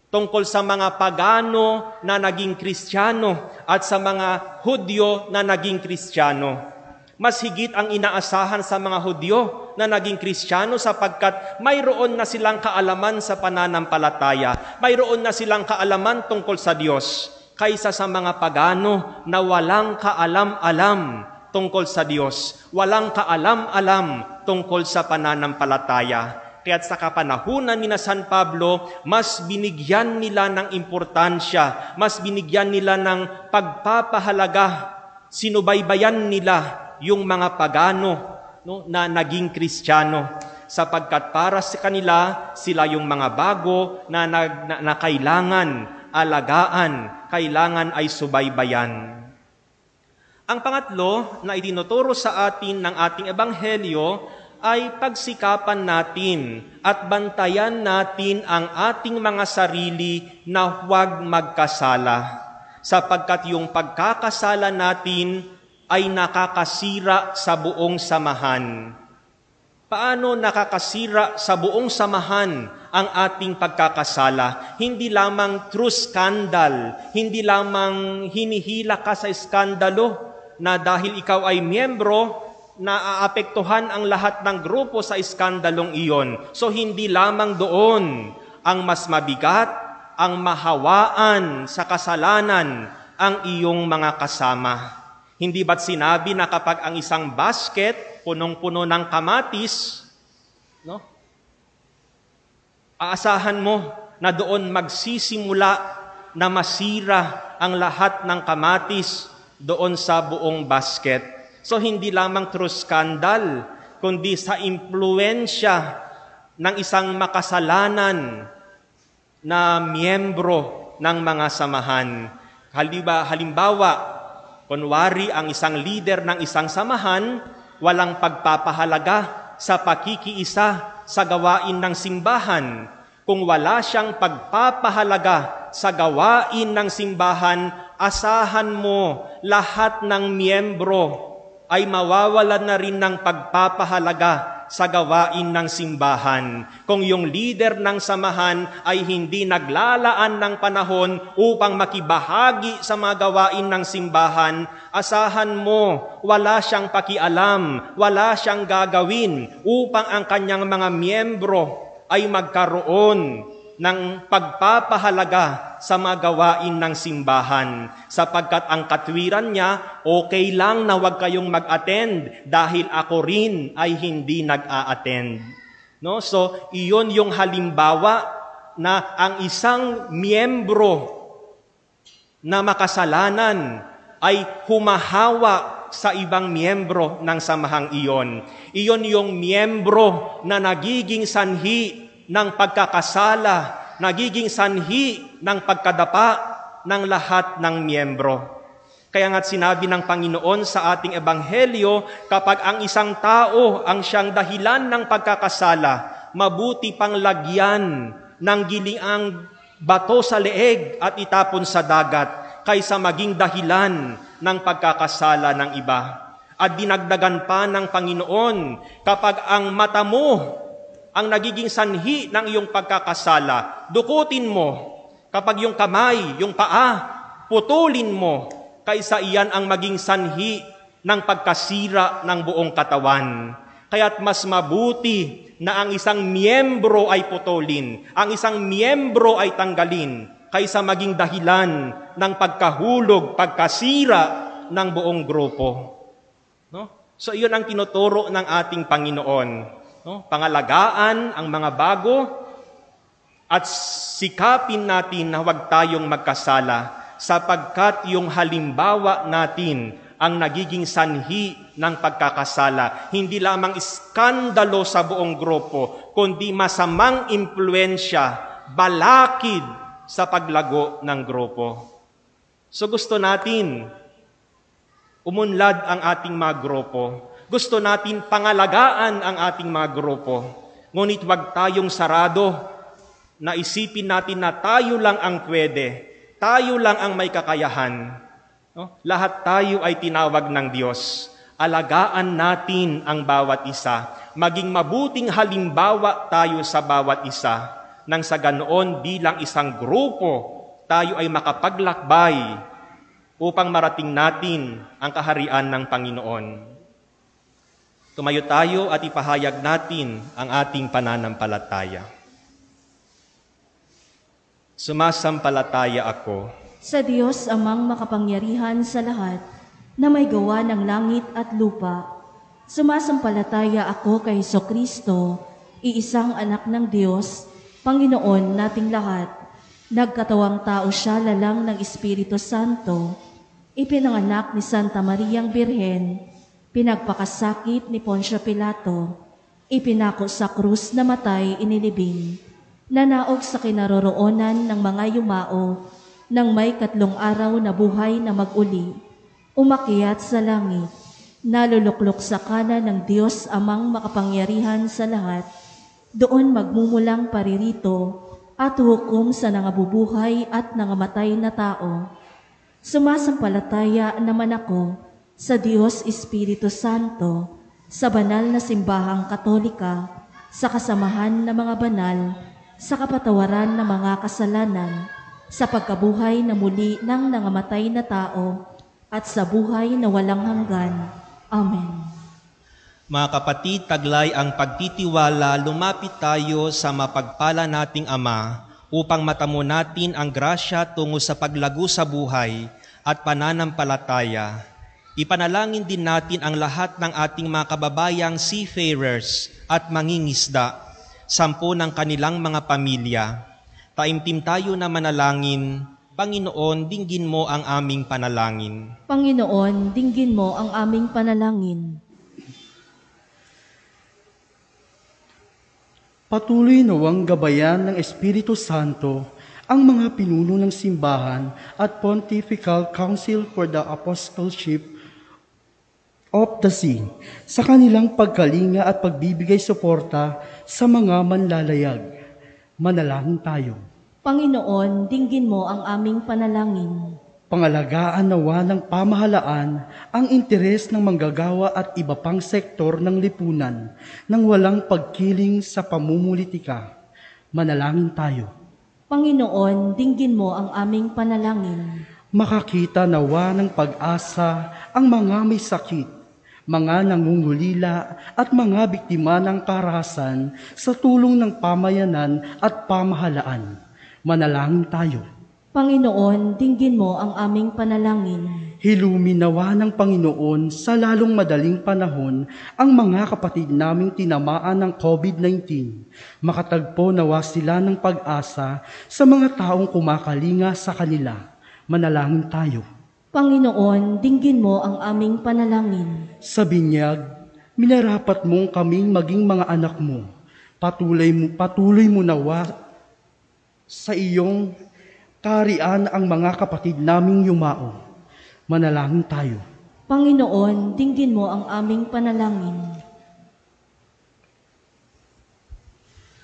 tungkol sa mga pagano na naging Kristiyano at sa mga Hudyo na naging Kristiyano? Mas higit ang inaasahan sa mga Hudyo na naging Kristiyano sapagkat mayroon na silang kaalaman sa pananampalataya, mayroon na silang kaalaman tungkol sa Diyos, kaysa sa mga pagano na walang kaalam-alam tungkol sa Diyos, walang kaalam-alam tungkol sa pananampalataya. Kaya't sa kapanahunan ni San Pablo, mas binigyan nila ng importansya, mas binigyan nila ng pagpapahalaga, sinubaybayan nila yung mga pagano, no, na naging Kristiyano, sapagkat para sa kanila, sila yung mga bago na kailangan alagaan, kailangan ay subaybayan. Ang pangatlo na itinuturo sa atin ng ating ebanghelyo ay pagsikapan natin at bantayan natin ang ating mga sarili na huwag magkasala, sapagkat yung pagkakasala natin ay nakakasira sa buong samahan. Paano nakakasira sa buong samahan ang ating pagkakasala? Hindi lamang through scandal, hindi lamang hinihila ka sa skandalo na dahil ikaw ay miyembro, naaapektuhan ang lahat ng grupo sa iskandalong iyon. So hindi lamang doon ang mas mabigat, ang mahawaan sa kasalanan ang iyong mga kasama. Hindi ba't sinabi na kapag ang isang basket punong-puno ng kamatis, no? Aasahan mo na doon magsisimula na masira ang lahat ng kamatis doon sa buong basket. So hindi lamang through scandal, kundi sa impluensya ng isang makasalanan na miyembro ng mga samahan. Halimbawa, kunwari ang isang leader ng isang samahan, walang pagpapahalaga sa pakikiisa sa gawain ng simbahan. Kung wala siyang pagpapahalaga sa gawain ng simbahan, asahan mo lahat ng miyembro ay mawawalan na rin ng pagpapahalaga sa gawain ng simbahan. Kung yung leader ng samahan ay hindi naglalaan ng panahon upang makibahagi sa mga gawain ng simbahan, asahan mo, wala siyang pakialam, wala siyang gagawin upang ang kanyang mga miyembro ay magkaroon ng pagpapahalaga sa mga gawain ng simbahan, sapagkat ang katwiran niya, okay lang na huwag kayong mag-attend dahil ako rin ay hindi nag-a-attend. No? So, iyon yung halimbawa na ang isang miyembro na makasalanan ay humahawa sa ibang miyembro ng samahang iyon. Iyon yung miyembro na nagiging sanhi ng pagkakasala, nagiging sanhi ng pagkadapa ng lahat ng miyembro. Kaya nga't sinabi ng Panginoon sa ating ebanghelyo, kapag ang isang tao ang siyang dahilan ng pagkakasala, mabuti pang lagyan ng giliang bato sa leeg at itapon sa dagat, kaysa maging dahilan ng pagkakasala ng iba. At dinagdagan pa ng Panginoon, kapag ang mata mo ang nagiging sanhi ng iyong pagkakasala, dukutin mo. Kapag yung kamay, yung paa, putulin mo, kaysa iyan ang maging sanhi ng pagkasira ng buong katawan. Kaya't mas mabuti na ang isang miyembro ay putulin, ang isang miyembro ay tanggalin, kaysa maging dahilan ng pagkahulog, pagkasira ng buong grupo. No? So iyon ang tinuturo ng ating Panginoon. No? Pangalagaan ang mga bago at sikapin natin na huwag tayong magkasala, sapagkat yung halimbawa natin ang nagiging sanhi ng pagkakasala. Hindi lamang iskandalo sa buong grupo, kundi masamang impluensya, balakid sa paglago ng grupo. So gusto natin umunlad ang ating mga grupo. Gusto natin pangalagaan ang ating mga grupo. Ngunit huwag tayong sarado na isipin natin na tayo lang ang pwede, tayo lang ang may kakayahan. No? Lahat tayo ay tinawag ng Diyos. Alagaan natin ang bawat isa. Maging mabuting halimbawa tayo sa bawat isa. Nang sa ganoon bilang isang grupo, tayo ay makapaglakbay upang marating natin ang kaharian ng Panginoon. Tumayo tayo at ipahayag natin ang ating pananampalataya. Sumasampalataya ako sa Diyos amang makapangyarihan sa lahat, na may gawa ng langit at lupa. Sumasampalataya ako kay Jesucristo, iisang anak ng Diyos, Panginoon nating lahat. Nagkatawang tao siya lalang ng Espiritu Santo, ipinanganak ni Santa Mariang Birhen, pinagpakasakit ni Poncio Pilato, ipinako sa krus na matay inilibing, nanaog sa kinaroroonan ng mga yumao, nang may 3 araw na buhay na mag-uli, umakyat sa langit, naluluklok sa kanan ng Diyos amang makapangyarihan sa lahat, doon magmumulang paririto at hukom sa nangabubuhay at nangamatay na tao. Sumasampalataya naman ako sa Diyos Espiritu Santo, sa banal na simbahang Katolika, sa kasamahan ng mga banal, sa kapatawaran ng mga kasalanan, sa pagkabuhay na muli ng nangamatay na tao, at sa buhay na walang hanggan. Amen. Mga kapatid, taglay ang pagtitiwala, lumapit tayo sa mapagpala nating Ama upang matamo natin ang grasya tungo sa paglago sa buhay at pananampalataya. Ipanalangin din natin ang lahat ng ating mga kababayang seafarers at mangingisda, 10 ng kanilang mga pamilya. Taimtim tayo na manalangin. Panginoon, dinggin mo ang aming panalangin. Panginoon, dinggin mo ang aming panalangin. Patuloy nawang gabayan ng Espiritu Santo ang mga pinuno ng simbahan at Pontifical Council for the Apostleship of the Sea sa kanilang pagkalinga at pagbibigay suporta sa mga manlalayag. Manalangin tayo. Panginoon, dinggin mo ang aming panalangin. Pangalagaan nawa ng pamahalaan ang interes ng manggagawa at iba pang sektor ng lipunan nang walang pagkiling sa pamumulitika. Manalangin tayo. Panginoon, dinggin mo ang aming panalangin. Makakita nawa ng pag-asa ang mga may sakit, mga nangungulila at mga biktima ng karahasan sa tulong ng pamayanan at pamahalaan. Manalangin tayo. Panginoon, dinggin mo ang aming panalangin. Hilumin nawa ng Panginoon sa lalong madaling panahon ang mga kapatid naming tinamaan ng COVID-19. Makatagpo nawa sila ng pag-asa sa mga taong kumakalinga sa kanila. Manalangin tayo. Panginoon, dinggin mo ang aming panalangin. Sa binyag, minarapat mong kaming maging mga anak mo. Patuloy mo nawa sa iyong kaharian ang mga kapatid naming yumao. Manalangin tayo. Panginoon, dinggin mo ang aming panalangin.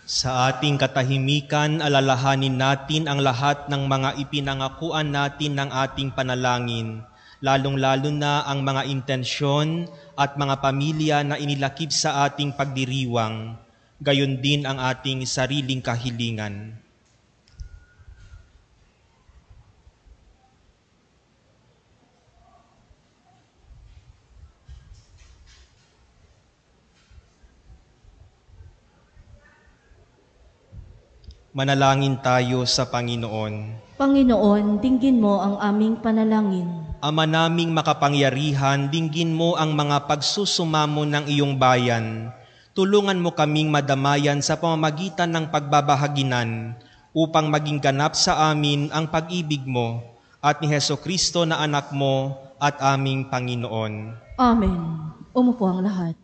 Sa ating katahimikan, alalahanin natin ang lahat ng mga ipinangakuan natin ng ating panalangin, lalong-lalo na ang mga intensyon at mga pamilya na inilakip sa ating pagdiriwang, gayon din ang ating sariling kahilingan. Manalangin tayo sa Panginoon. Panginoon, dinggin mo ang aming panalangin. Ama naming makapangyarihan, dinggin mo ang mga pagsusumamo ng iyong bayan. Tulungan mo kaming madamayan sa pamamagitan ng pagbabahaginan upang maging ganap sa amin ang pag-ibig mo at ni Hesukristo na anak mo at aming Panginoon. Amen. Umupo ang lahat.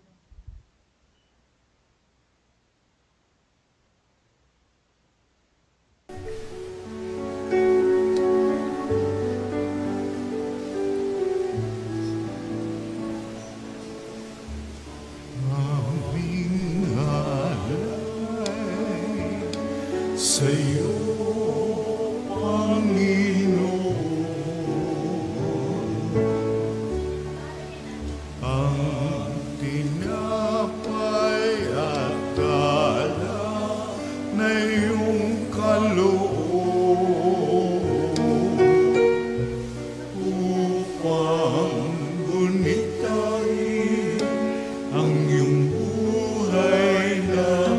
Sa'yo, Panginoon, ang tinapay at dala na iyong kaloob upang gunitain ang iyong buhay na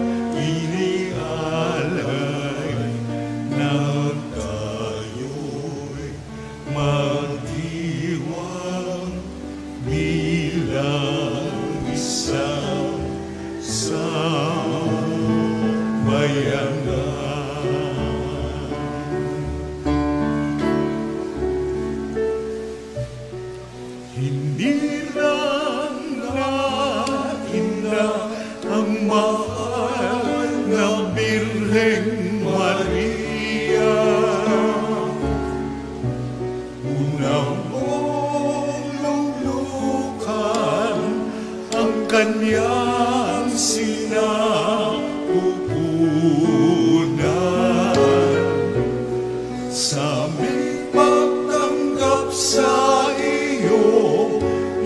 hindi lang natin na ang mahal na Birheng Maria. Unang mong lulukan ang kanyang sinapupunan. Sa aming pagtanggap sa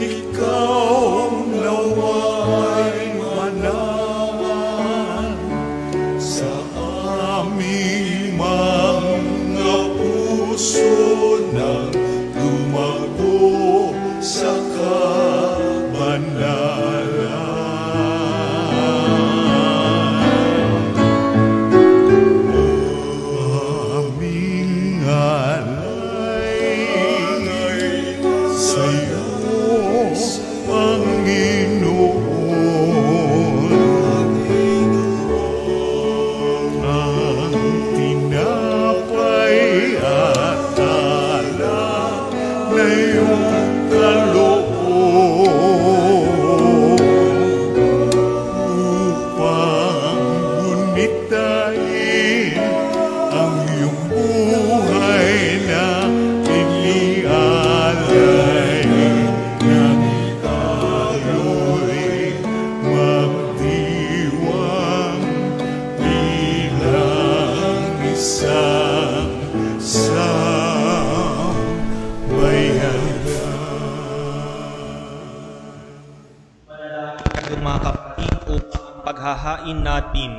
ikaw nawa'y manahan sa aming mga puso nang lumago sa kabanalan. Aming alay sa'yo, Panginoon, ang tinapay at dala na iyong kaloob upang gunitain ang iyong buhay na inialay ng magdiwang bilang isang Manalangin mga kapatid upang ang paghahain natin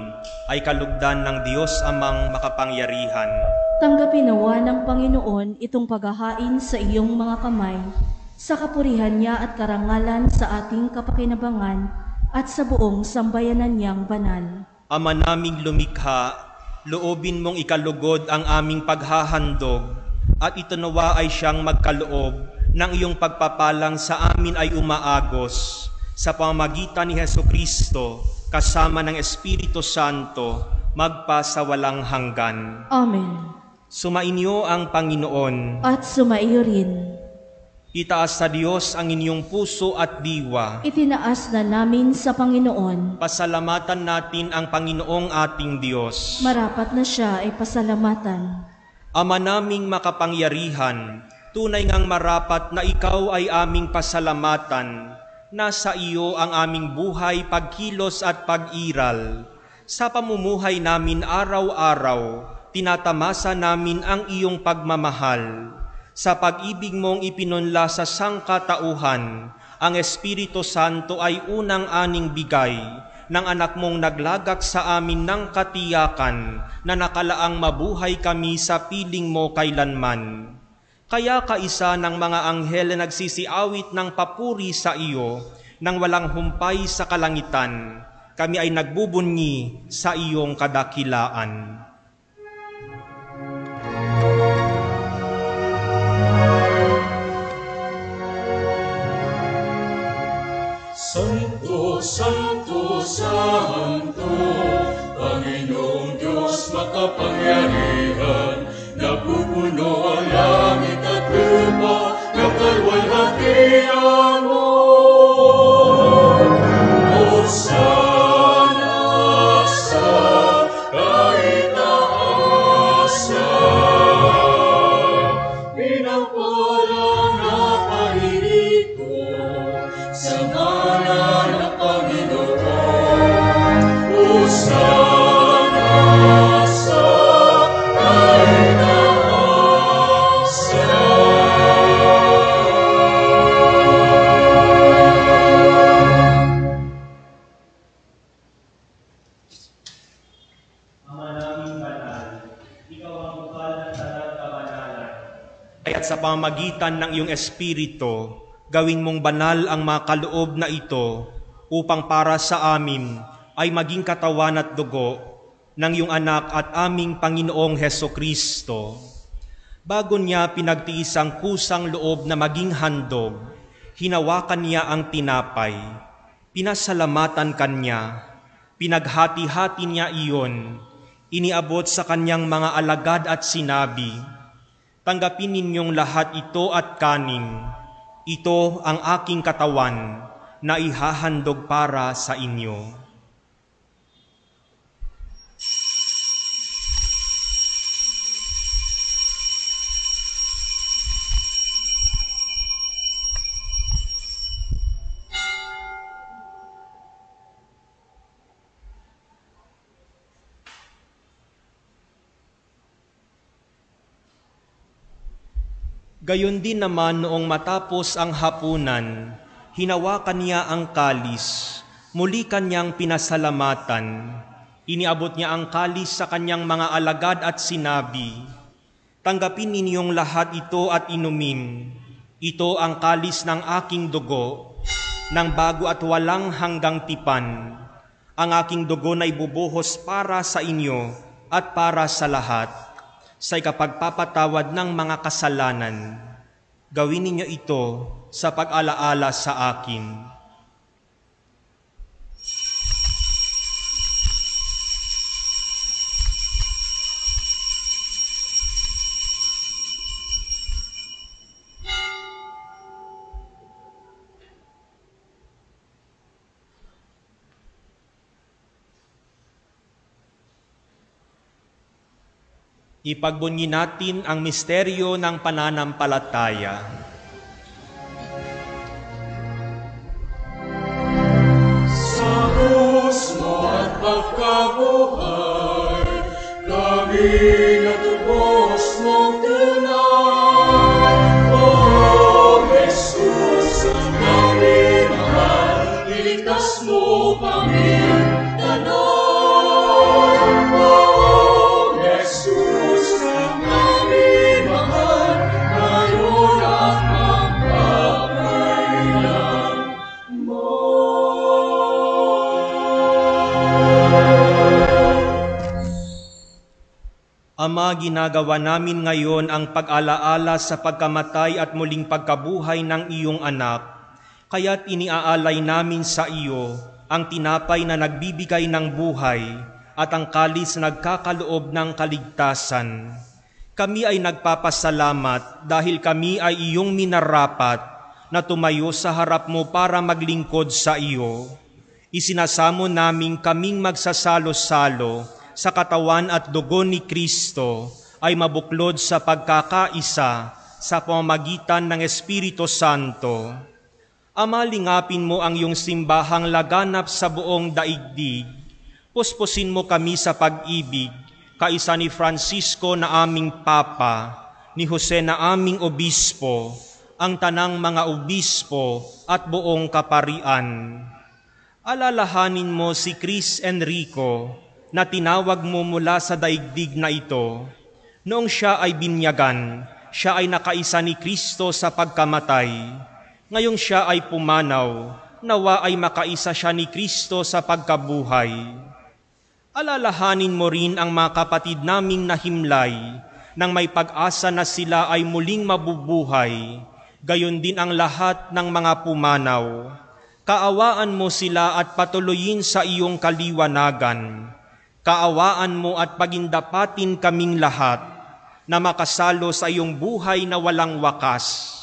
ay kalugdan ng Diyos amang makapangyarihan. Tanggapin nawa ng Panginoon itong paghahain sa iyong mga kamay, sa kapurihan niya at karangalan sa ating kapakinabangan at sa buong sambayanan niyang banal. Ama naming lumikha, loobin mong ikalugod ang aming paghahandog, at ito nawa ay siyang magkaloob ng iyong pagpapalang sa amin ay umaagos sa pamamagitan ni Hesukristo kasama ng Espiritu Santo magpasawalang hanggan. Amen. Sumainyo ang Panginoon. At sumaiyo rin. Itaas sa Diyos ang inyong puso at diwa. Itinaas na namin sa Panginoon. Pasalamatan natin ang Panginoong ating Diyos. Marapat na siya ay pasalamatan. Ama naming makapangyarihan, tunay ngang marapat na ikaw ay aming pasalamatan. Nasa iyo ang aming buhay, pagkilos at pag-iral. Sa pamumuhay namin araw-araw, tinatamasa namin ang iyong pagmamahal. Sa pag-ibig mong ipinunla sa sangkatauhan, ang Espiritu Santo ay unang aning bigay ng anak mong naglagak sa amin ng katiyakan na nakalaang mabuhay kami sa piling mo kailanman. Kaya kaisa ng mga anghel na nagsisiawit ng papuri sa iyo nang walang humpay sa kalangitan, kami ay nagbubunyi sa iyong kadakilaan. Santo, Santo, Santo, Panginoong Diyos makapangyarihan, napupuno ang langit at lupa ng kalwalhatian mo. Hosana sa kaitaasan, pinagpalang na paririto sa ngalan ng Panginoon. Hosana sa At sa pamamagitan ng iyong Espiritu, gawin mong banal ang mga kaloob na ito upang para sa amin ay maging katawan at dugo ng iyong anak at aming Panginoong Hesukristo. Bago niya pinagtiis ang kusang loob na maging handog, hinawakan niya ang tinapay, pinasalamatan kanya, pinaghati-hati niya iyon, iniabot sa kanyang mga alagad at sinabi, "Tanggapin ninyong lahat ito at kanin. Ito ang aking katawan na ihahandog para sa inyo." Gayon din naman noong matapos ang hapunan, hinawakan niya ang kalis, muli kanyang pinasalamatan. Iniabot niya ang kalis sa kanyang mga alagad at sinabi, "Tanggapin ninyong lahat ito at inumin. Ito ang kalis ng aking dugo, ng bago at walang hanggang tipan. Ang aking dugo na ibubuhos para sa inyo at para sa lahat, sa ikapagpapatawad ng mga kasalanan. Gawin ninyo ito sa pag-alaala sa akin." Ipagbunyi natin ang misteryo ng pananampalataya. Sa krus mo at pagkabuhay, kami natubos mong tunay. O Jesus, kami mahal, iligtas mo kami tanay. O Jesus, kami mahal, ngayon at magpapatuloy. Ama, ginagawa namin ngayon ang pag-alaala sa pagkamatay at muling pagkabuhay ng iyong anak. Kaya't iniaalay namin sa iyo ang tinapay na nagbibigay ng buhay at ang kalis na nagkakaloob ng kaligtasan. Kami ay nagpapasalamat dahil kami ay iyong minarapat na tumayo sa harap mo para maglingkod sa iyo. Isinasamo namin kaming magsasalo-salo sa katawan at dugo ni Kristo ay mabuklod sa pagkakaisa sa pamamagitan ng Espiritu Santo. Ama, lingapin mo ang iyong simbahang laganap sa buong daigdig. Puspusin mo kami sa pag-ibig, kaisa ni Francisco na aming Papa, ni Jose na aming Obispo, ang tanang mga obispo at buong kaparian. Alalahanin mo si Chris Enrico, na tinawag mo mula sa daigdig na ito. Noong siya ay binyagan, siya ay nakaisa ni Kristo sa pagkamatay. Ngayong siya ay pumanaw, nawa ay makaisa siya ni Kristo sa pagkabuhay. Alalahanin mo rin ang mga kapatid naming nahimlay, nang may pag-asa na sila ay muling mabubuhay, gayon din ang lahat ng mga pumanaw. Kaawaan mo sila at patuloyin sa iyong kaliwanagan. Kaawaan mo at pagindapatin kaming lahat na makasalo sa iyong buhay na walang wakas,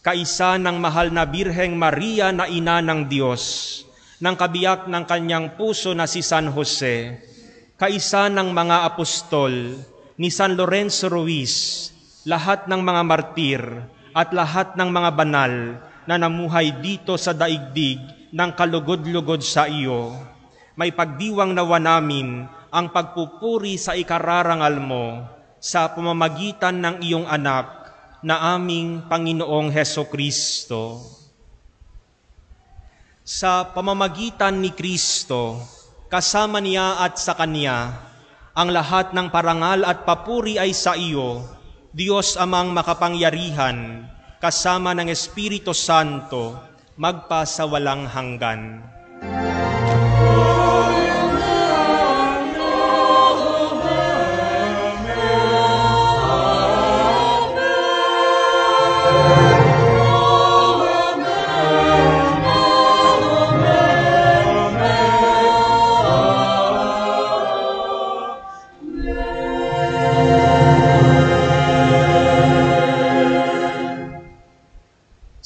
kaisa ng mahal na Birheng Maria na ina ng Diyos, ng kabiyak ng kanyang puso na si San Jose, kaisa ng mga apostol, ni San Lorenzo Ruiz, lahat ng mga martir at lahat ng mga banal na namuhay dito sa daigdig ng kalugod-lugod sa iyo. May pagdiwang nawa namin ang pagpupuri sa ikararangal mo sa pamamagitan ng iyong anak na aming Panginoong Hesukristo. Sa pamamagitan ni Kristo, kasama niya at sa Kanya, ang lahat ng parangal at papuri ay sa iyo, Diyos Amang makapangyarihan, kasama ng Espiritu Santo, magpa sa walang hanggan.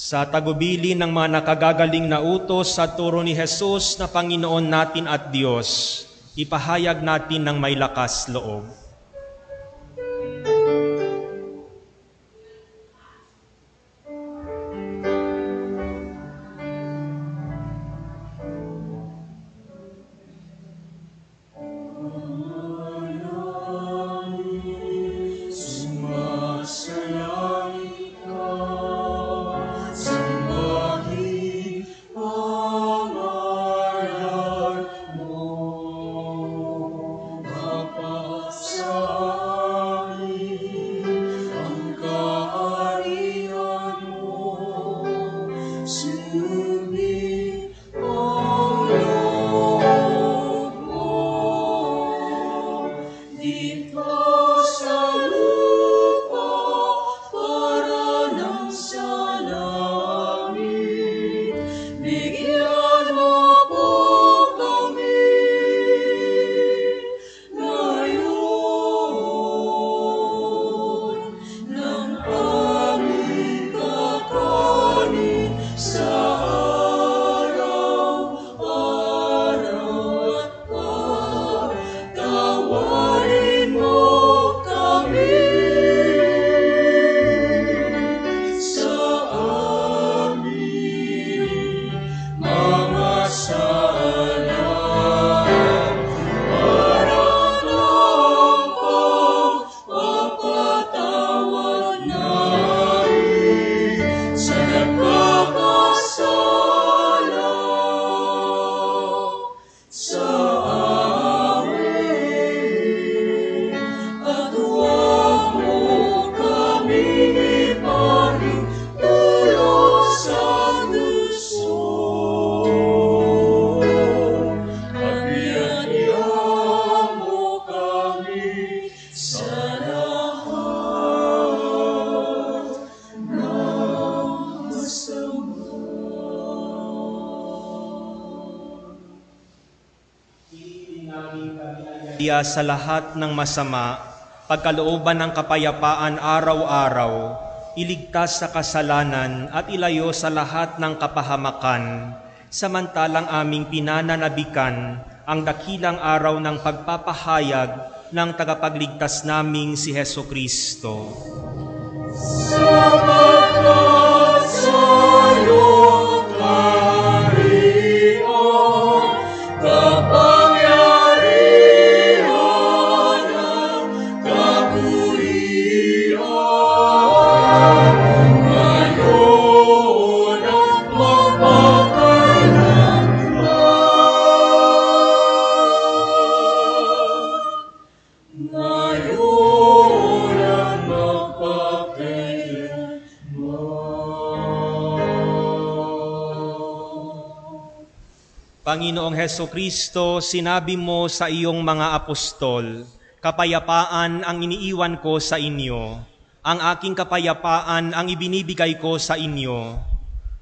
Sa tagubili ng mga nakagagaling na utos sa turo ni Jesus na Panginoon natin at Diyos, ipahayag natin ng may lakas loob. Sa ligaya sa lahat ng masama, pagkalooban ng kapayapaan araw-araw, iligtas sa kasalanan at ilayo sa lahat ng kapahamakan, samantalang aming pinananabikan ang dakilang araw ng pagpapahayag ng tagapagligtas naming si Hesukristo. Sapagkat sa'yo kaharian, kapangyarihan at kapulian, ngayon at magpakailanman. Ngayon at magpakailanman. Panginoong Hesukristo, sinabi mo sa iyong mga apostol, kapayapaan ang iniiwan ko sa inyo, ang aking kapayapaan ang ibinibigay ko sa inyo.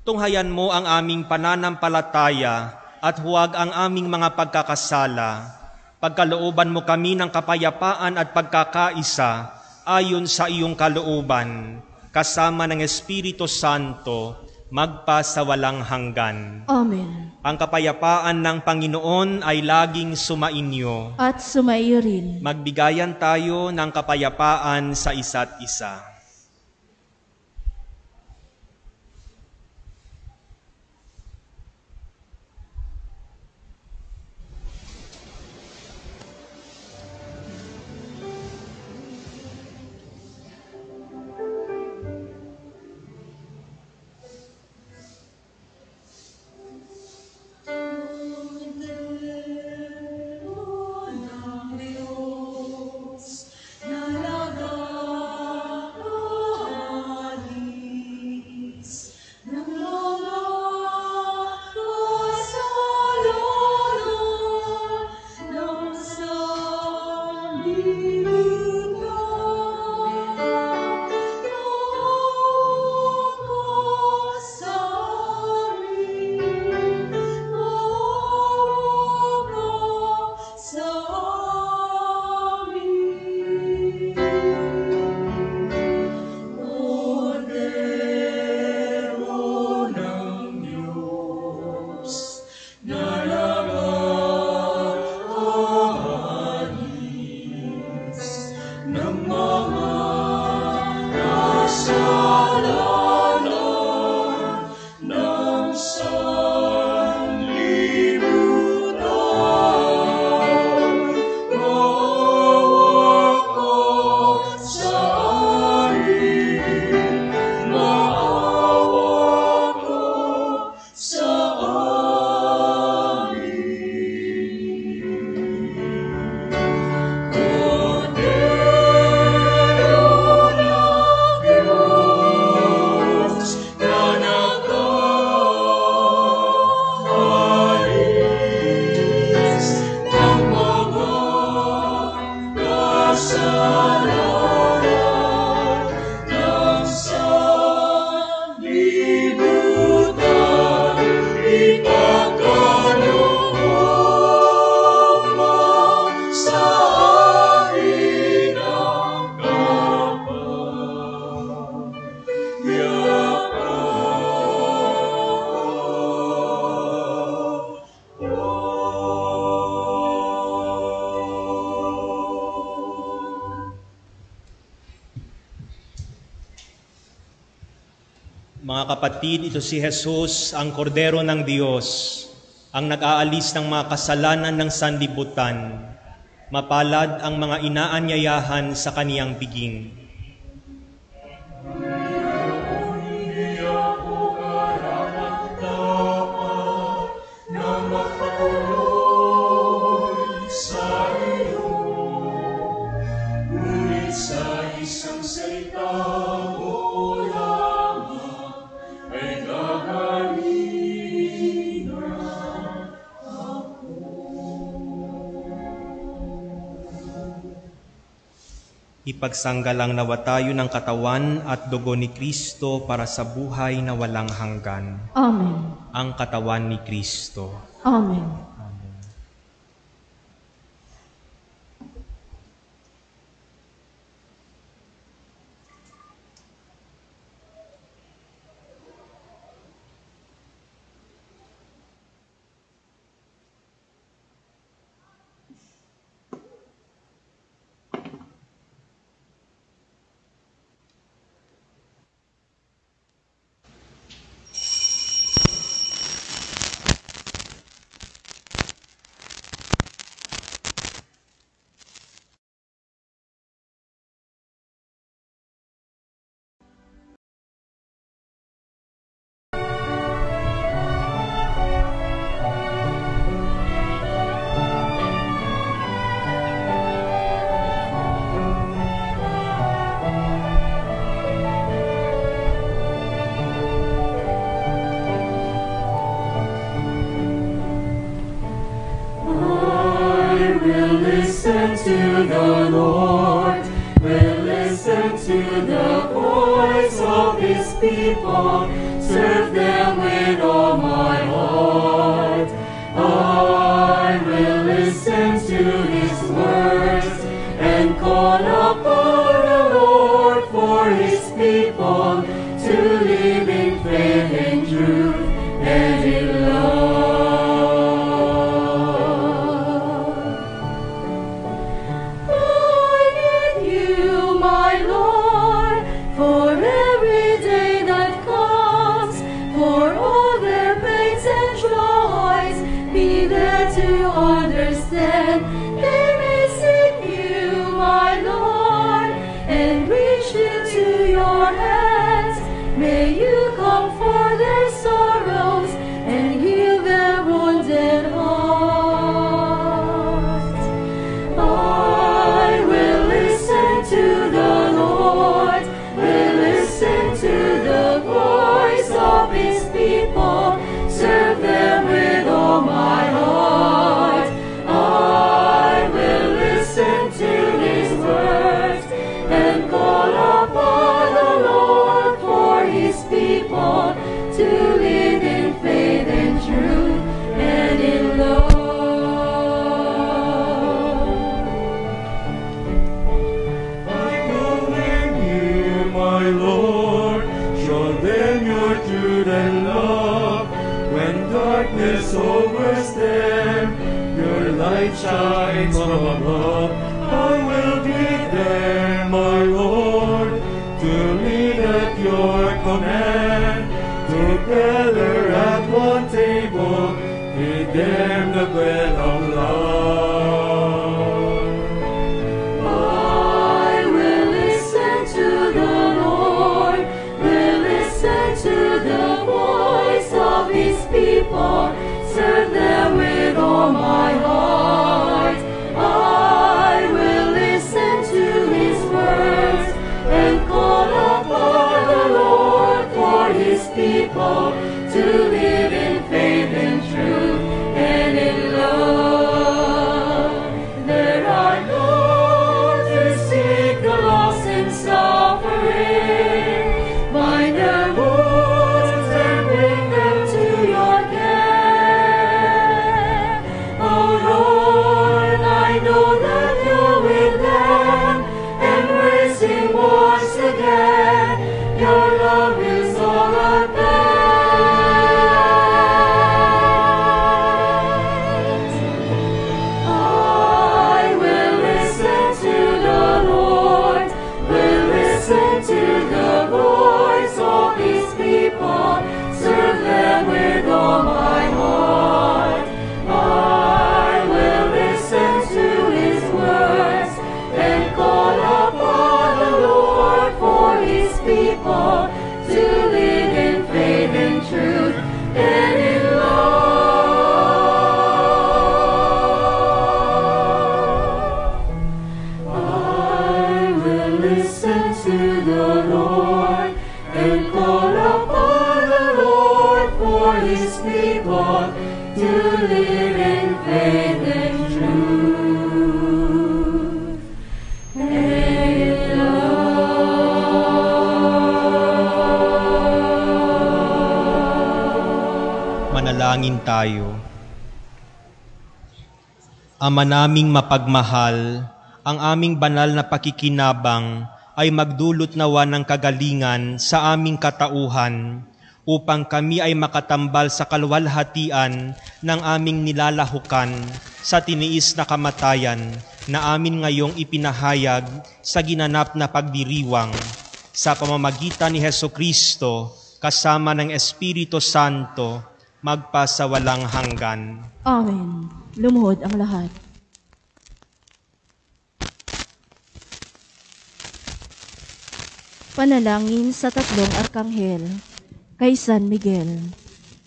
Tunghayan mo ang aming pananampalataya at huwag ang aming mga pagkakasala. Pagkalooban mo kami ng kapayapaan at pagkakaisa ayon sa iyong kalooban, kasama ng Espiritu Santo, magpa sa walang hanggan. Amen. Ang kapayapaan ng Panginoon ay laging sumainyo. At sumaiyo rin. Magbigayan tayo ng kapayapaan sa isa't isa. Mga kapatid, ito si Jesus, ang kordero ng Diyos, ang nag-aalis ng mga kasalanan ng sanlibutan. Mapalad ang mga inaanyayahan sa kaniyang piging. Hindi ako karapat-dapat na magpatuloy sa iyo, ngunit sa isang salita mo lamang ay gagaling na ako. Ipagsanggalang nawa tayo ng katawan at dugo ni Kristo para sa buhay na walang hanggan. Amen. Ang katawan ni Kristo. Amen. to the Lord, will listen to the voice of his people, serve them with all my heart. I will listen to his words and call upon the Lord for his people to live in faith and truth and in love. I need you, my Lord, for every day that comes, for all their pains and joys, be there to understand. They may seek you, my Lord, and reach into your hands. May you comfort their sorrows and heal their wounded hearts. I will listen to the Lord, will listen to the voice of his people, serve them with all my heart. I will listen to his words and call upon the Lord for his people to live in faith and truth and in love. I commend you, my Lord, show them your truth and love. When darkness overtakes them, your light shines from above. I will be there, my Lord, to lead at your command. Together at one table, feed them the bread of love. I will listen to the Lord, will listen to the voice of his people, serve them with all my heart. I will listen to his words and call upon the Lord for his people to live in faith and truth and in love. There are those who seek the lost and suffering, bind their wounds and bring them to your care. Oh Lord, I know that you're with them, embracing once again. Your love is all I beg. I will listen to the Lord, will listen to the voice of his people, serve them with all my heart. I will listen to his words and call upon the Lord for his people to live in faith and truth and in love. I will listen to the Lord and call upon the Lord for his people to live in faith and truth and in love. Manalangin tayo. Ama naming mapagmahal, ang aming banal na pakikinabang ay magdulot nawa ng kagalingan sa aming katauhan upang kami ay makatambal sa kalwalhatian ng aming nilalahukan sa tiniis na kamatayan na amin ngayong ipinahayag sa ginanap na pagdiriwang sa pamamagitan ni Hesukristo kasama ng Espiritu Santo magpasawalang hanggan. Amen. Lumuhod ang lahat. Panalangin sa tatlong arkanghel. Kay San Miguel.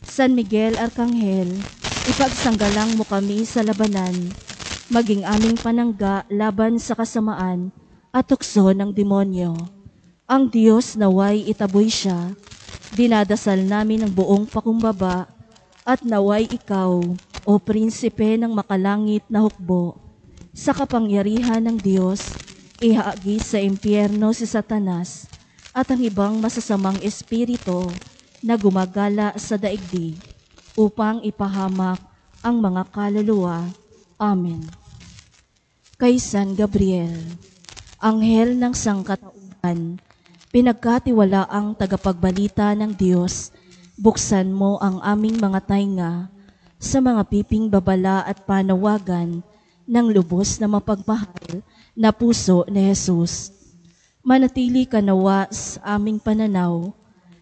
San Miguel Arkanghel, ipagsanggalang mo kami sa labanan, maging aming panangga laban sa kasamaan at tukso ng demonyo. Ang Diyos naway itaboy siya, dinadasal namin ng buong pakumbaba, at naway ikaw, o prinsipe ng makalangit na hukbo, Sa kapangyarihan ng Diyos, ihagi sa impyerno si Satanas at ang ibang masasamang espiritu na gumagala sa daigdig upang ipahamak ang mga kaluluwa. Amen. Kay San Gabriel, anghel ng sangkatauhan, pinagkatiwalaang tagapagbalita ng Diyos, buksan mo ang aming mga tainga sa mga piping babala at panawagan ng lubos na mapagmahal na puso ni Jesus. Manatili ka nawa sa aming pananaw,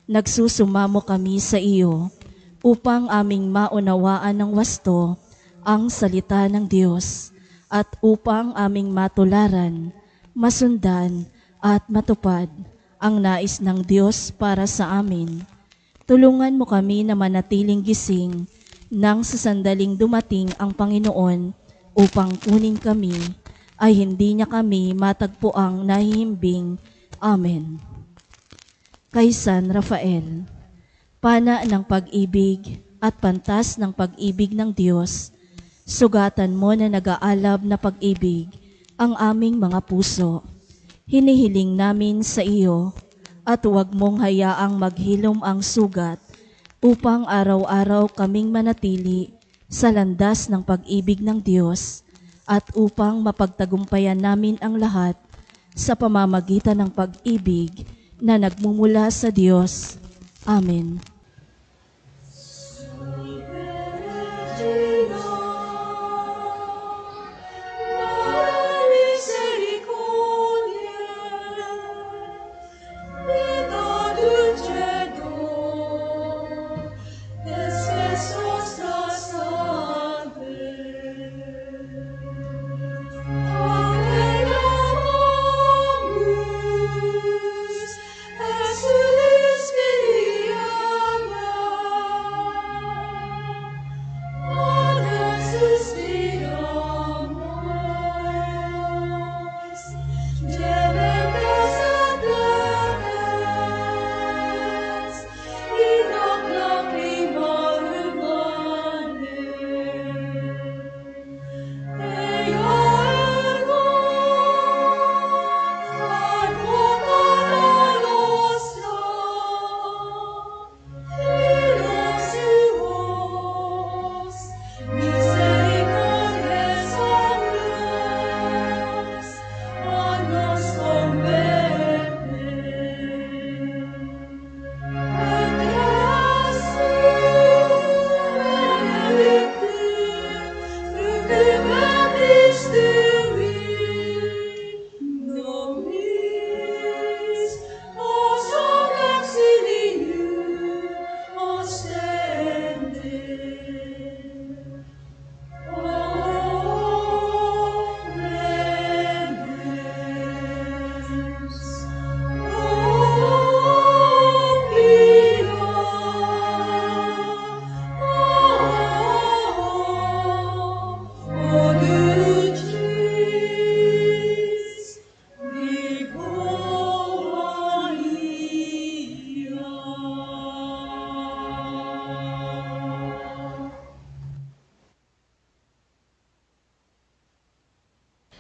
nagsusumamo kami sa iyo upang aming maunawaan ng wasto ang salita ng Diyos at upang aming matularan, masundan at matupad ang nais ng Diyos para sa amin. Tulungan mo kami na manatiling gising nang sa sandaling dumating ang Panginoon upang kunin kami, ay hindi niya kami matagpuang nahihimbing. Amen. Kay San Rafael, pana ng pag-ibig at pantas ng pag-ibig ng Diyos, sugatan mo na nag-aalab na pag-ibig ang aming mga puso. Hinihiling namin sa iyo at huwag mong hayaang maghilom ang sugat upang araw-araw kaming manatili sa landas ng pag-ibig ng Diyos at upang mapagtagumpayan namin ang lahat sa pamamagitan ng pag-ibig na nagmumula sa Diyos. Amen.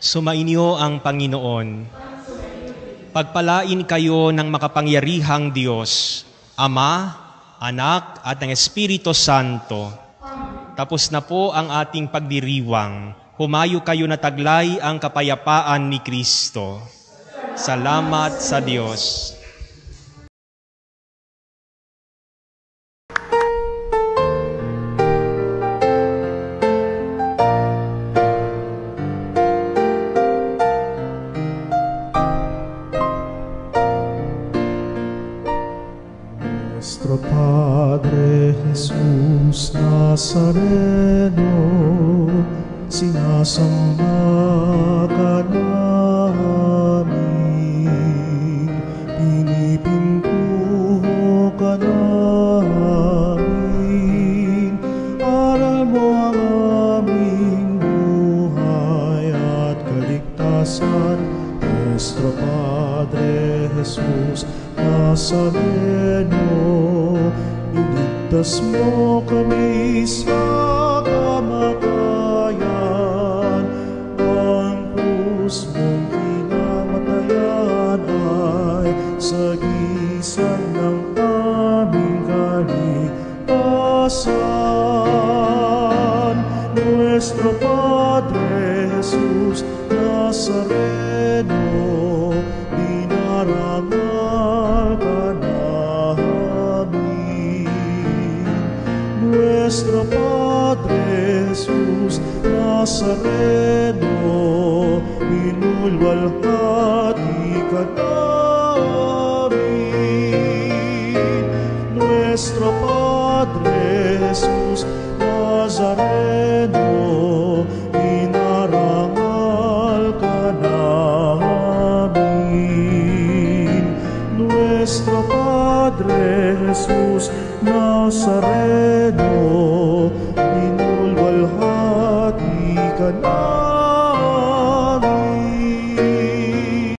Sumainyo ang Panginoon. Pagpalain kayo ng makapangyarihang Diyos, Ama, Anak at ng Espiritu Santo. Tapos na po ang ating pagdiriwang. Humayo kayo na taglay ang kapayapaan ni Kristo. Salamat sa Diyos. Nuestro Padre Jesus Nazareno, sinasamba ka namin, pinipintuho ka namin, aral mo ang aming buhay at kaligtasan. Nuestro Padre Jesus Nazareno, iligtas mo kami sa kamatayan, ang iyong kinamatayan ay sagisan ng aming kaligtasan. Nuestro Padre Jesus Nazareno, dinarangal ka namin. Nuestro Padre Jesus Nazareno, minulwalhati ka namin. Nuestro Padre Jesus Nazareno, dinarangal ka namin. Nuestro Padre Jesus Nazareno, minulwalhati ka namin.